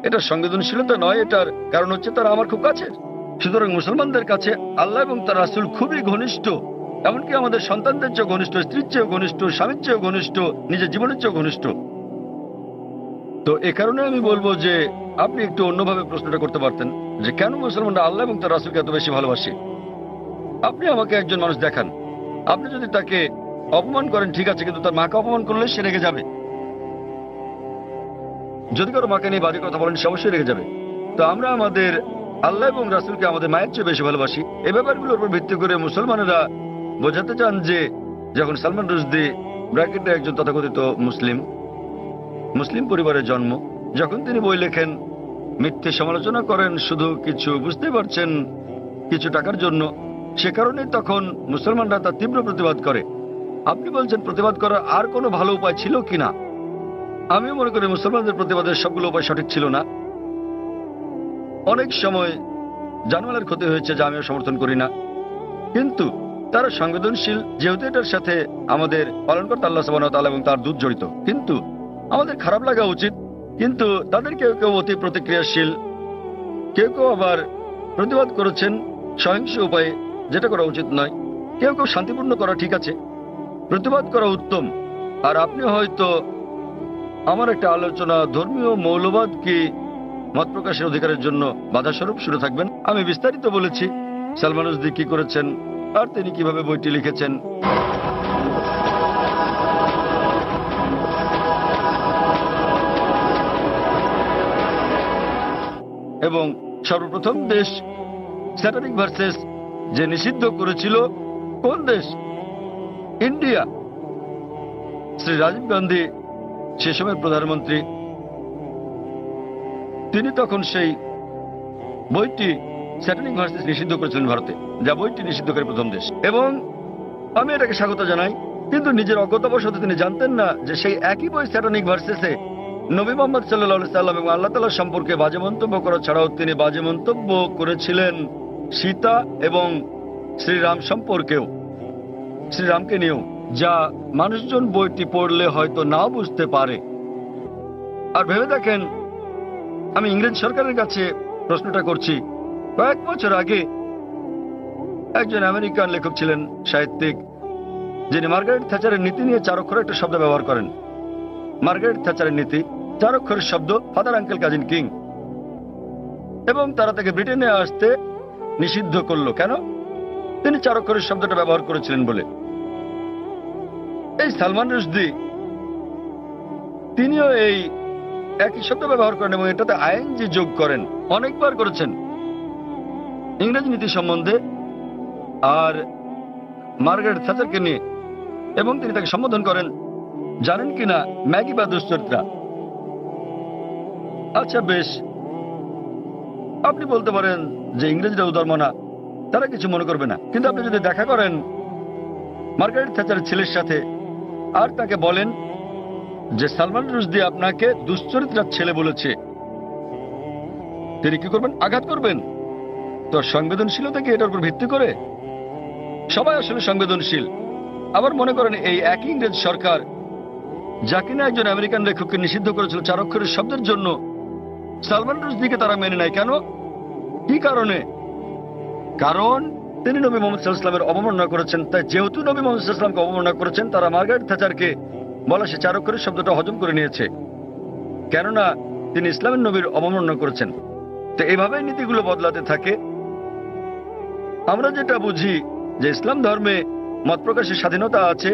Speaker 2: এটা সংবেদনশীলতা নয়, এটার কারণ হচ্ছে তারা আমার খুব কাছের। সুতরাং মুসলমানদের কাছে আল্লাহ এবং তার রাসূল খুবই ঘনিষ্ঠ, এমনকি আমাদের সন্তানদের চেয়েও ঘনিষ্ঠ, স্ত্রীর চেয়েও ঘনিষ্ঠ, স্বামীর চেয়েও ঘনিষ্ঠ, নিজের জীবনের চেয়েও ঘনিষ্ঠ। তো এ কারণে আমি বলবো যে আপনি একটু অন্যভাবে প্রশ্নটা করতে পারতেন যে কেন মুসলমানরা আল্লাহ এবং তার রাসূলকে এত বেশি ভালোবাসে। আপনি আমাকে একজন মানুষ দেখান, আপনি যদি তাকে অপমান করেন ঠিক আছে, কিন্তু তার মাকে অপমান করলে সে রেগে যাবে। যদি কারো মাকে নিয়ে বাজে কথা বলেন, সে অবশ্যই রেগে যাবে। তো আমরা আমাদের আল্লাহ এবং রাসূলকে আমাদের মায়ের চেয়ে বেশি ভালোবাসি। এই ব্যাপারগুলোর উপর ভিত্তি করে মুসলমানেরা বোঝাতে চান যে যখন সালমান রুশদি ব্র্যাকেটে একজন তথাকথিত মুসলিম পরিবারের জন্ম, যখন তিনি বই লেখেন, মিথ্যে সমালোচনা করেন শুধু কিছু, বুঝতে পারছেন, কিছু টাকার জন্য, সে কারণে তখন মুসলমানরা তার তীব্র প্রতিবাদ করে। আপনি বলছেন প্রতিবাদ করার আর কোনো ভালো উপায় ছিল কিনা? আমিও মনে করি মুসলমানদের প্রতিবাদের সবগুলো উপায় সঠিক ছিল না। অনেক সময় জানমালের ক্ষতি হয়েছে, যা আমিও সমর্থন করি না, কিন্তু তারা সংবেদনশীল, যেহেতু এটার সাথে আমাদের পালনকর্তা আল্লাহ সুবহানাহু ওয়া তাআলা এবং তার দূত জড়িত। কিন্তু আমাদের খারাপ লাগা উচিত, কিন্তু তাদের কেউ কেউ অতি প্রতিক্রিয়াশীল, কেউ কেউ আবার প্রতিবাদ করেছেন সহিংস উপায়ে, যেটা করা উচিত নয়। কেউ কেউ শান্তিপূর্ণ করা ঠিক আছে, প্রতিবাদ করা উত্তম। আর আপনি হয়তো আমার একটা আলোচনা ধর্মীয় মৌলবাদ কি মত প্রকাশের অধিকারের জন্য বাধাস্বরূপ শুরু থাকবেন। আমি বিস্তারিত বলেছি সালমান রুশদি কি করেছেন আর তিনি কিভাবে বইটি লিখেছেন। এবং সর্বপ্রথম দেশ স্যাটানিক ভার্সেস যে নিষিদ্ধ করেছিল, কোন দেশ? ইন্ডিয়া। শ্রী রাজীব গান্ধী সে সময়ের প্রধানমন্ত্রী, তিনি তখন সেই বইটি স্যাটানিক ভার্সেস নিষিদ্ধ করেছিলেন ভারতে, যা বইটি নিষিদ্ধকারী প্রথম দেশ। এবং আমি এটাকে স্বাগত জানাই, কিন্তু নিজের অজ্ঞতাবশত তিনি জানতেন না যে সেই একই বই স্যাটানিক ভার্সেসে নবী মুহাম্মদ সাল্লাল্লাহু আলাইহি সাল্লাম এবং আল্লাহ তাআলা সম্পর্কে বাজে মন্তব্য করা ছাড়াও তিনি বাজে মন্তব্য করেছিলেন সীতা এবং শ্রীরাম সম্পর্কেও, শ্রীরামকে নিয়েও, যা মানুষজন বইটি পড়লে হয়তো নাও বুঝতে পারে। আর ভেবে দেখেন, আমি ইংরেজ সরকারের কাছে প্রশ্নটা করছি, কয়েক বছর আগে একজন আমেরিকান লেখক ছিলেন, সাহিত্যিক, যিনি মার্গারেট থ্যাচারের নীতি নিয়ে 4 অক্ষরের একটা শব্দ ব্যবহার করেন। মার্গারেট থ্যাচারের নীতি 4 অক্ষরের শব্দ, ফাদার আঙ্কেল কাজিন কিং, এবং তারা তাকে ব্রিটেনে আসতে নিষিদ্ধ করলো। কেন? তিনি 4 অক্ষরের শব্দটা ব্যবহার করেছিলেন বলে। এই সালমান রুশদি তিনিও এই একই শব্দ ব্যবহার করেন এবং এটাতে আইএনজি যোগ করেন। অনেকবার করেছেন ইংরেজ নীতি সম্বন্ধে আর মার্গারেট থ্যাচারকে নিয়ে, এবং তিনি তাকে সম্বোধন করেন জানেন কিনা ম্যাগি বা দুশ্চরিত্রা। আচ্ছা বেশ, আপনি বলতে পারেন যে ইংরেজরা উদারমনা না, তারা কিছু মনে করবে না, কিন্তু আপনি যদি দেখা করেন মার্গারেট থ্যাচারের ছেলের সাথে আর তাকে বলেন যে সালমান রুশদি আপনাকে দুশ্চরিত্রার ছেলে বলেছে, তিনি কি করবেন? আঘাত করবেন। তো সংবেদনশীলতা কি এটার উপর ভিত্তি করে? সবাই আসলে সংবেদনশীল। আবার মনে করেন এই একই ইংরেজ সরকার যা কিনা একজন আমেরিকান লেখককে নিষিদ্ধ করেছিল 4 অক্ষরের শব্দের জন্য, সালমান রুশদিকে তারা মেনে নেয় কেন? কি কারণে? কারণ তিনি নবী মোহাম্মদ সাল্লাল্লাহু আলাইহি ওয়াসাল্লামের অবমাননা করেছেন। তাই যেহেতু নবী মোহাম্মদ সাল্লাল্লাহু আলাইহি ওয়াসাল্লামকে অবমাননা করেছেন, তারা মার্গারেট থ্যাচারকে বলা সে 4 অক্ষরের শব্দটা হজম করে নিয়েছে, কেননা তিনি ইসলামের নবীর অবমাননা করেছেন। তো এভাবেই নীতিগুলো বদলাতে থাকে। আমরা যেটা বুঝি যে ইসলাম ধর্মে মত প্রকাশের স্বাধীনতা আছে,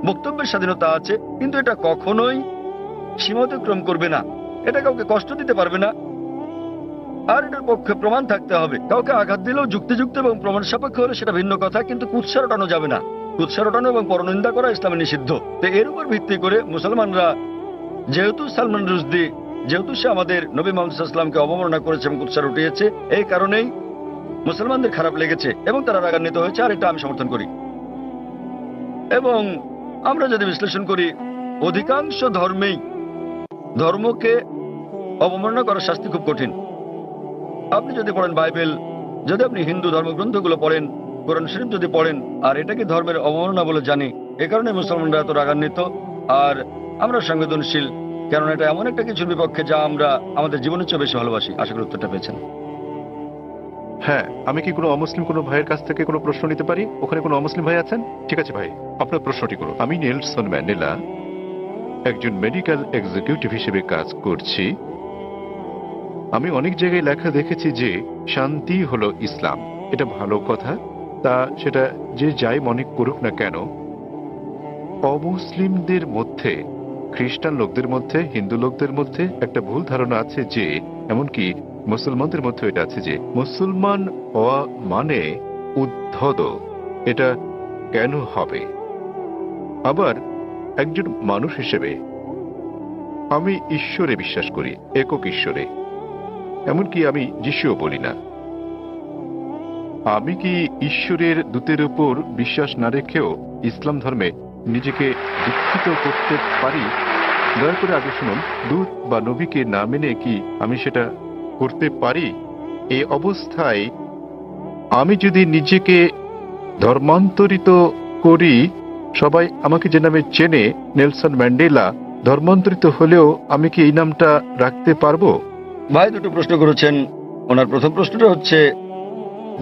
Speaker 2: বক্তব্যের স্বাধীনতা আছে, কিন্তু এটা কখনোই সীমা অতিক্রম করবে না, এটা কাউকে কষ্ট দিতে পারবে না, আর এটার পক্ষে প্রমাণ থাকতে হবে। কাউকে আঘাত দিলেও যুক্তিযুক্ত এবং প্রমাণ সাপেক্ষ হলে সেটা ভিন্ন কথা, কিন্তু কুৎসা রটানো যাবে না। কুৎসা রটানো এবং পরনিন্দা করা ইসলামে নিষিদ্ধ। তো এর উপর ভিত্তি করে মুসলমানরা, যেহেতু সালমান রুশদি, যেহেতু সে আমাদের নবী মুহাম্মদ সাল্লাল্লাহু আলাইহি ওয়াসাল্লামকে অবমাননা করেছে এবং কুৎসা রটিয়েছে, এই কারণেই মুসলমানদের খারাপ লেগেছে এবং তারা রাগান্বিত হয়েছে, আর এটা আমি সমর্থন করি। এবং আমরা যদি বিশ্লেষণ করি, অধিকাংশ ধর্মেই ধর্মকে অবমাননা করার শাস্তি খুব কঠিন। আপনি যদি পড়েন বাইবেল, যদি আপনি হিন্দু ধর্মগ্রন্থগুলো পড়েন, কোরআন শরীফ যদি পড়েন, আর এটাকে ধর্মের অবমাননা বলে জানি, এ কারণে মুসলমানরা এত রাগান্বিত। আর আমরা সংবেদনশীল, কারণ এটা এমন একটা কিছুর বিপক্ষে যা আমরা আমাদের জীবনের চেয়ে বেশি ভালোবাসি। আশা করি উত্তরটা পেয়েছেন।
Speaker 4: হ্যাঁ, আমি কি কোনো অমুসলিম কোনো ভাইয়ের কাছ থেকে কোনো প্রশ্ন নিতে পারি? ওখানে কোনো অমুসলিম ভাই আছেন? ঠিক আছে ভাই, আপনার প্রশ্নটি করুন। আমি নেলসন ম্যান্ডেলা, একজন মেডিকেল এক্সিকিউটিভ হিসেবে কাজ করছি। আমি অনেক জায়গায় লেখা দেখেছি যে শান্তি হলো ইসলাম। এটা ভালো কথা, তা সেটা যে যাই মনে করুক না কেন, অমুসলিমদের মধ্যে, খ্রিস্টান লোকদের মধ্যে, হিন্দু লোকদের মধ্যে একটা ভুল ধারণা আছে যে, এমনকি মুসলমানদের মধ্যে এটা আছে যে মুসলমান হওয়া মানে উদ্ধত। এটা কেন হবে? আবার একজন মানুষ হিসেবে আমি ঈশ্বরে বিশ্বাস করি, একক ঈশ্বরে। এমনকি আমি যিশুও বলি না। আমি কি ঈশ্বরের দূতের উপর বিশ্বাস না রেখেও ইসলাম ধর্মে নিজেকে দীক্ষিত করতে পারি? দয়া করে আগে শুনুন, দূত বা নবীকে না মেনে কি আমি সেটা করতে পারি? এই অবস্থায় আমি যদি নিজেকে ধর্মান্তরিত করি, সবাই আমাকে যে নামে চেনে, নেলসন ম্যান্ডেলা, ধর্মান্তরিত হলেও আমি কি এই নামটা রাখতে পারবো?
Speaker 2: ভাই দুটো প্রশ্ন করেছেন। ওনার প্রথম প্রশ্নটা হচ্ছে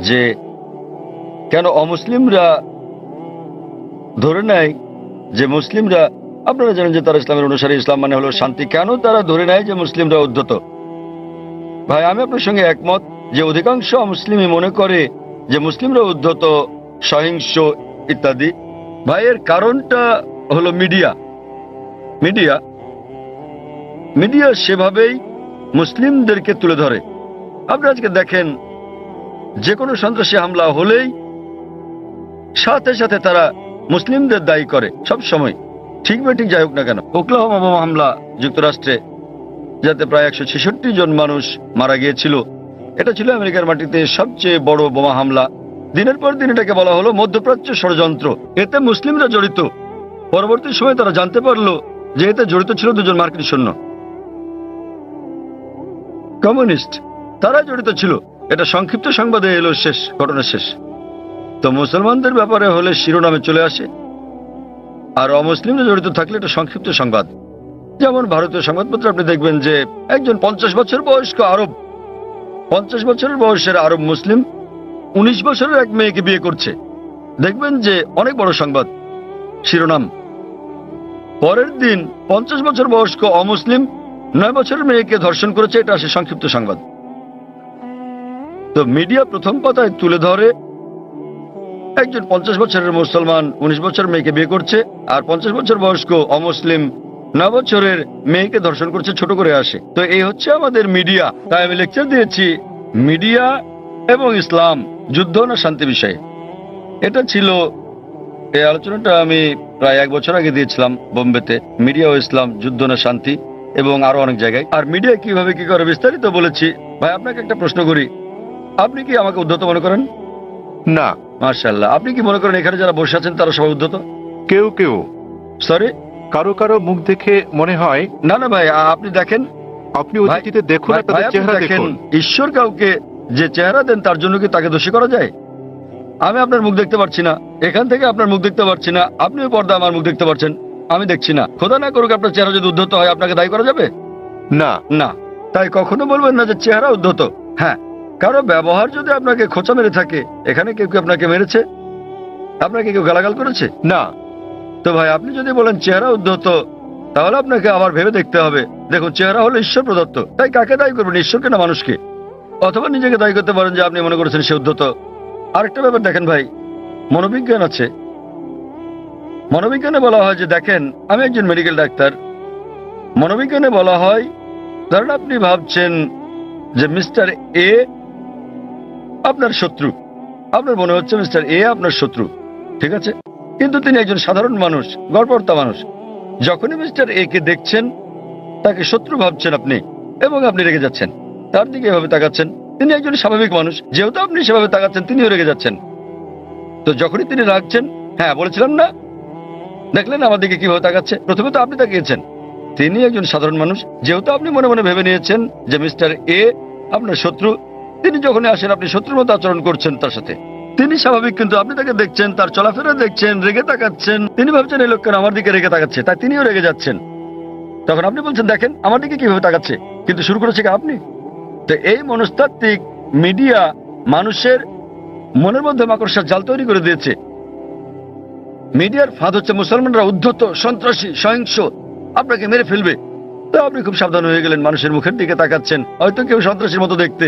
Speaker 2: যে কেন অমুসলিমরা ধরে নেয় যে মুসলিমরা, আপনারা জানেন যে তারা ইসলামের অনুসারী, ইসলাম মানে হলো শান্তি, কেন তারা ধরে নেয় যে মুসলিমরা উদ্ধত? ভাই আমি আপনার সঙ্গে একমত যে অধিকাংশ মুসলিমই মনে করে যে মুসলিমরা উদ্ধত, সহিংস ইত্যাদি। ভাই এর কারণটা হলো মিডিয়া। মিডিয়া মিডিয়া সেভাবেই মুসলিমদেরকে তুলে ধরে। আপনি আজকে দেখেন যে কোনো সন্ত্রাসী হামলা হলেই সাথে সাথে তারা মুসলিমদের দায়ী করে সব সময়, ঠিক বা ঠিক যাই হোক না কেন। ওকলাহোমা বোমা হামলা যুক্তরাষ্ট্রে, যাতে প্রায় 166 জন মানুষ মারা গিয়েছিল, এটা ছিল আমেরিকার মাটিতে সবচেয়ে বড় বোমা হামলা। দিনের পর দিন এটাকে বলা হলো মধ্যপ্রাচ্য ষড়যন্ত্র, এতে মুসলিমরা জড়িত। পরবর্তী সময়ে তারা জানতে পারলো যে এতে জড়িত ছিল 2 জন মার্কিন সৈন্য, কমিউনিস্ট, তারা জড়িত ছিল। এটা সংক্ষিপ্ত সংবাদে এলো শেষ, ঘটনা শেষ। তো মুসলমানদের ব্যাপারে হলে শিরোনামে চলে আসে, আর অমুসলিমরা জড়িত থাকলে এটা সংক্ষিপ্ত সংবাদ। যেমন ভারতীয় সংবাদপত্রে আপনি দেখবেন যে একজন 50 বছর বয়স্ক আরব, 50 বছরের বয়সের আরব মুসলিম 19 বছরের এক মেয়েকে বিয়ে করছে, দেখবেন যে অনেক বড় সংবাদ, শিরোনাম। পরের দিন 50 বছর বয়স্ক অমুসলিম 9 বছরের মেয়েকে ধর্ষণ করেছে, এটা আসে সংক্ষিপ্ত সংবাদ। তো মিডিয়া প্রথম পাতায় তুলে ধরে একজন 50 বছরের মুসলমান 19 বছর মেয়েকে বিয়ে করছে, আর 50 বছর বয়স্ক অমুসলিম 9 বছরের মেয়েকে ধর্ষণ করছে, ছোট করে আসে। তো এই হচ্ছে আমাদের মিডিয়া। তাই আমি লেকচার দিয়েছি মিডিয়া এবং ইসলাম, যুদ্ধ না শান্তি বিষয়ে। এটা ছিল এই আলোচনাটা আমি প্রায় 1 বছর আগে দিয়েছিলাম বোম্বেতে, মিডিয়া ও ইসলাম, যুদ্ধ না শান্তি, এবং আরো অনেক জায়গায়। আর মিডিয়া কিভাবে কি করে বিস্তারিত বলেছি। ভাই আপনাকে একটা প্রশ্ন করি, আপনি কি আমাকে উদ্ধত মনে করেন?
Speaker 4: না,
Speaker 2: মাশাআল্লাহ। আপনি কি মনে করেন এখানে যারা বসে আছেন তারা সবাই উদ্ধত?
Speaker 4: কেউ কেউ,
Speaker 2: সরি,
Speaker 4: কারো কারো মুখ দেখে মনে হয়।
Speaker 2: না না ভাই, আপনি দেখেন,
Speaker 4: আপনি অতিথিতে দেখুন না, তাদের
Speaker 2: আপনি
Speaker 4: চেহারা
Speaker 2: দেখেন,
Speaker 4: দেখুন।
Speaker 2: ঈশ্বর কাউকে যে চেহারা দেন তার জন্য কি তাকে দোষী করা যায়? আমি আপনার মুখ দেখতে পাচ্ছি না, এখান থেকে আপনার মুখ দেখতে পাচ্ছি না, আপনিও পর্দা আমার মুখ দেখতে পাচ্ছেন, আমি দেখছি না। খোদা না করুক আপনার চেহারা যদি উদ্ধত হয়, আপনাকে দায়ী করা যাবে
Speaker 4: না।
Speaker 2: না। তাই কখনো বলবেন না যে চেহারা উদ্ধত। হ্যাঁ, কারো ব্যবহার যদি আপনাকে খোঁচা মেরে থাকে, এখানে কেউ কেউ আপনাকে মেরেছে, আপনাকে কেউ গালাগাল করেছে
Speaker 4: না।
Speaker 2: তো ভাই আপনি যদি বলেন চেহারা উদ্ধত, তাহলে আপনাকে আবার ভেবে দেখতে হবে। দেখুন, চেহারা হলো ঈশ্বর প্রদত্ত, তাই কাকে দায়ী করবেন, ঈশ্বরকে না মানুষকে? অথবা নিজেকে দায়ী করতে পারেন যে আপনি মনে করেছেন সে উদ্ধত। আরেকটা ব্যাপার দেখেন ভাই, মনোবিজ্ঞান আছে। মনোবিজ্ঞানে বলা হয় যে, দেখেন আমি একজন মেডিকেল ডাক্তার, মনোবিজ্ঞানে বলা হয়, ধরেন আপনি ভাবছেন যে মিস্টার এ আপনার শত্রু, আপনার মনে হচ্ছে মিস্টার এ আপনার শত্রু, ঠিক আছে, কিন্তু তিনি একজন সাধারণ মানুষ, গড়পড়তা মানুষ। যখনই মিস্টার এ কে দেখছেন, তাকে শত্রু ভাবছেন আপনি, এবং আপনি রেগে যাচ্ছেন, তার দিকে এভাবে তাকাচ্ছেন। তিনি একজন স্বাভাবিক মানুষ, যেহেতু আপনি সেভাবে তাকাচ্ছেন, তিনিও রেগে যাচ্ছেন। তো যখনই তিনি রাখছেন, হ্যাঁ বলেছিলাম না, দেখলেন আমার দিকে কিভাবে তাকাচ্ছে? প্রথমে তো আপনি তাকিয়েছেন, তিনি একজন সাধারণ মানুষ, যেহেতু আপনি মনে মনে ভেবে নিয়েছেন যে মিস্টার এ আপনার শত্রু, তিনি যখনই আসেন আপনি শত্রুর মতো আচরণ করছেন তার সাথে। তিনি স্বাভাবিক, কিন্তু আপনি তাকে দেখছেন, তার চলাফেরা দেখছেন, রেগে তাকাচ্ছেন, তিনি ভাবছেন এই লোকটা আমার দিকে রেগে তাকাচ্ছে, তাই তিনিও রেগে যাচ্ছেন। তখন আপনি বলছেন দেখেন আমার দিকে কিভাবে তাকাচ্ছে, কিন্তু শুরু করেছে কি আপনি? তো এই মনস্তাত্ত্বিক মিডিয়া মানুষের মনের মধ্যে মাকড়সার জাল তৈরি করে দিয়েছে। মিডিয়ার ফাঁদ হচ্ছে মুসলমানরা উদ্ধত, সন্ত্রাসী, সহিংস, আপনাকে মেরে ফেলবে। তো আপনি খুব সাবধান হয়ে গেলেন, মানুষের মুখের দিকে তাকাচ্ছেন, হয়তো কেউ সন্ত্রাসীর মতো দেখতে।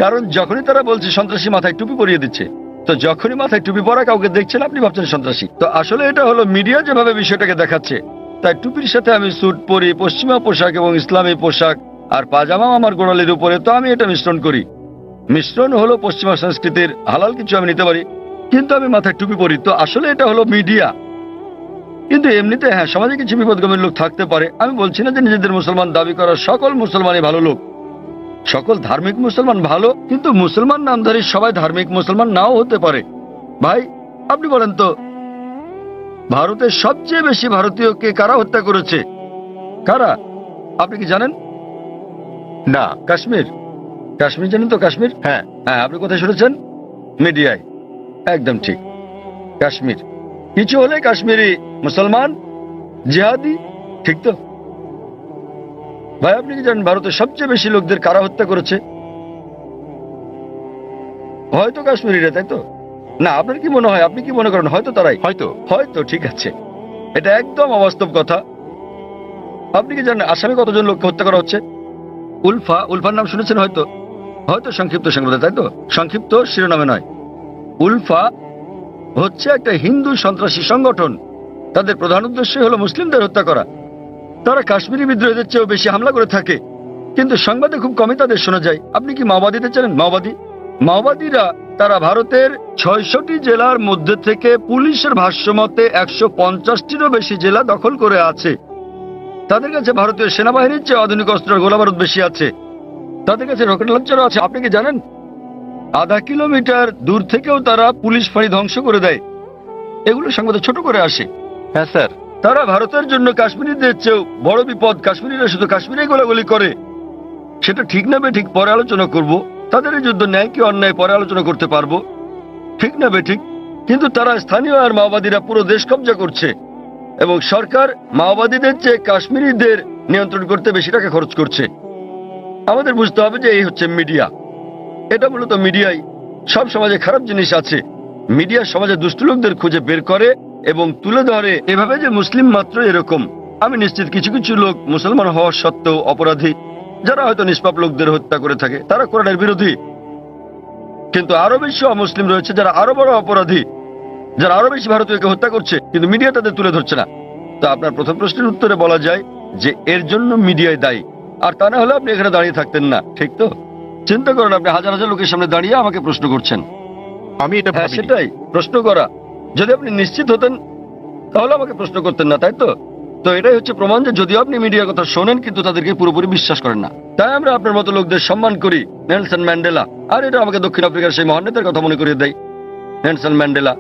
Speaker 2: কারণ যখনই তারা বলছে সন্ত্রাসী, মাথায় টুপি পরিয়ে দিচ্ছে। তো যখনই মাথায় টুপি পরা কাউকে দেখছেন, আপনি ভাবছেন সন্ত্রাসী। তো আসলে এটা হলো মিডিয়া যেভাবে বিষয়টাকে দেখাচ্ছে। তাই টুপির সাথে আমি স্যুট পরি, পশ্চিমা পোশাক এবং ইসলামী পোশাক, আর পাজামাও আমার গোড়ালির উপরে, তো আমি এটা মিশ্রণ করি। মিশ্রণ হলো পশ্চিমা সংস্কৃতির, হালাল কিছু আমি নিতে পারি, কিন্তু আমি মাথায় টুপি পরি। তো আসলে এটা হলো মিডিয়া। কিন্তু এমনিতে হ্যাঁ, সমাজে কিছু বিপদগামী লোক থাকতে পারে। আমি বলছি না যে নিজেদের মুসলমান দাবি করা সকল মুসলমানই ভালো লোক, সকল ধার্মিক মুসলমান ভালো, কিন্তু মুসলমান নামধারী সবাই ধার্মিক মুসলমান নাও হতে পারে। ভাই আপনি বলেন তো, ভারতের সবচেয়ে বেশি ভারতীয়কে কারা হত্যা করেছে? কারা? আপনি কি জানেন?
Speaker 4: না।
Speaker 2: কাশ্মীর। কাশ্মীর জানেন তো? কাশ্মীর,
Speaker 4: হ্যাঁ।
Speaker 2: হ্যাঁ, আপনি কোথায় শুনেছেন? মিডিয়ায়। একদম ঠিক, কাশ্মীর। কিছু হলে কাশ্মীরি মুসলমান, জিহাদি, ঠিক তো? ভাই আপনি কি জানেন ভারতের সবচেয়ে বেশি লোকদের কারা হত্যা করেছে? হয়তো কাশ্মীরিরা, তাই তো? না, আপনার কি মনে হয়, আপনি কি মনে করেন হয়তো তারাই?
Speaker 4: হয়তো।
Speaker 2: হয়তো, ঠিক আছে, এটা একদম অবাস্তব কথা। আপনি কি জানেন আসামে কতজন লোককে হত্যা করা হচ্ছে? উলফা, উলফার নাম শুনেছেন হয়তো, হয়তো সংক্ষিপ্ত সংবাদে, তাই তো? সংক্ষিপ্ত শিরোনামে নয়। উলফা হচ্ছে একটা হিন্দু সন্ত্রাসী সংগঠন। তাদের প্রধান উদ্দেশ্য হলো মুসলিমদের হত্যা করা। তারা কাশ্মীরি বিদ্রোহীদের চেয়েও বেশি হামলা করে থাকে, কিন্তু সংবাদে খুব কমই তাদের শোনা যায়। আপনি কি মাওবাদীদের জানেন? মাওবাদীরা তারা ভারতের ৬৬টি জেলার মধ্যে থেকে পুলিশের ভাষ্যমতে ১৫০টিরও বেশি জেলা দখল করে আছে। তাদের কাছে ভারতীয় সেনাবাহিনীর চেয়ে আধুনিক অস্ত্র আর গোলাবারুদ বেশি আছে। তাদের কাছে রকেট লঞ্চারও আছে। আপনি কি জানেন আধা কিলোমিটার দূর থেকেও তারা পুলিশ ফাঁড়ি ধ্বংস করে দেয়? এগুলো সংবাদে ছোট করে আসে।
Speaker 4: হ্যাঁ স্যার।
Speaker 2: তারা ভারতের জন্য কাশ্মীরিদের চেয়েও বড় বিপদ। কাশ্মীরিরা শুধু কাশ্মীরে গোলাগুলি করে। সেটা ঠিক না বেঠিক পরে আলোচনা করব। তাদের এই যুদ্ধ ন্যায় কি অন্যায় পরে আলোচনা করতে পারবো, ঠিক না বেঠিক। কিন্তু তারা স্থানীয় আর মাওবাদীরা পুরো দেশ কব্জা করছে, এবং সরকার মাওবাদীদের চেয়ে কাশ্মীরিদের নিয়ন্ত্রণ করতে বেশি টাকা খরচ করছে। আমাদের বুঝতে হবে যে এই হচ্ছে মিডিয়া। এটা মূলত মিডিয়াই। সব সমাজে খারাপ জিনিস আছে, মিডিয়া সমাজে দুষ্ট লোকদের খুঁজে বের করে এবং তুলে ধরে এভাবে যে মুসলিম মাত্র এরকম। আমি নিশ্চিত কিছু কিছু লোক মুসলমান হওয়া সত্ত্বেও অপরাধী, যারা হয়তো নিষ্পাপ লোকদের হত্যা করে থাকে, তারা কোরআনের বিরোধী। কিন্তু আরো বেশি অমুসলিম রয়েছে যারা আরো বড় অপরাধী, যারা আরো বেশি ভারতীয়কে হত্যা করছে, কিন্তু মিডিয়া তাদের তুলে ধরছে না। তো আপনার প্রথম প্রশ্নের উত্তরে বলা যায় যে এর জন্য মিডিয়ায় দায়ী, আর তা না হলে আপনি এখানে দাঁড়িয়ে থাকতেন না, ঠিক তো? চিন্তা করেন, আপনি হাজার হাজার লোকের সামনে দাঁড়িয়ে আমাকে প্রশ্ন করছেন।
Speaker 4: আমি এটা
Speaker 2: হ্যাঁ
Speaker 4: ভাবিনি।
Speaker 2: সেটাই প্রশ্ন করা। যদি আপনি নিশ্চিত হতেন তাহলে আমাকে প্রশ্ন করতেন না, তাই তো? তো এটাই হচ্ছে প্রমাণ যে যদিও আপনি মিডিয়ার কথা শোনেন কিন্তু তাদেরকে পুরোপুরি বিশ্বাস করেন না। তাই আমরা আপনার মতো লোকদের সম্মান করি। নেলসন ম্যান্ডেলা, আর এটা আমাকে দক্ষিণ আফ্রিকার সেই মহান নেতার কথা মনে করিয়ে দেয়। Nelson Mandela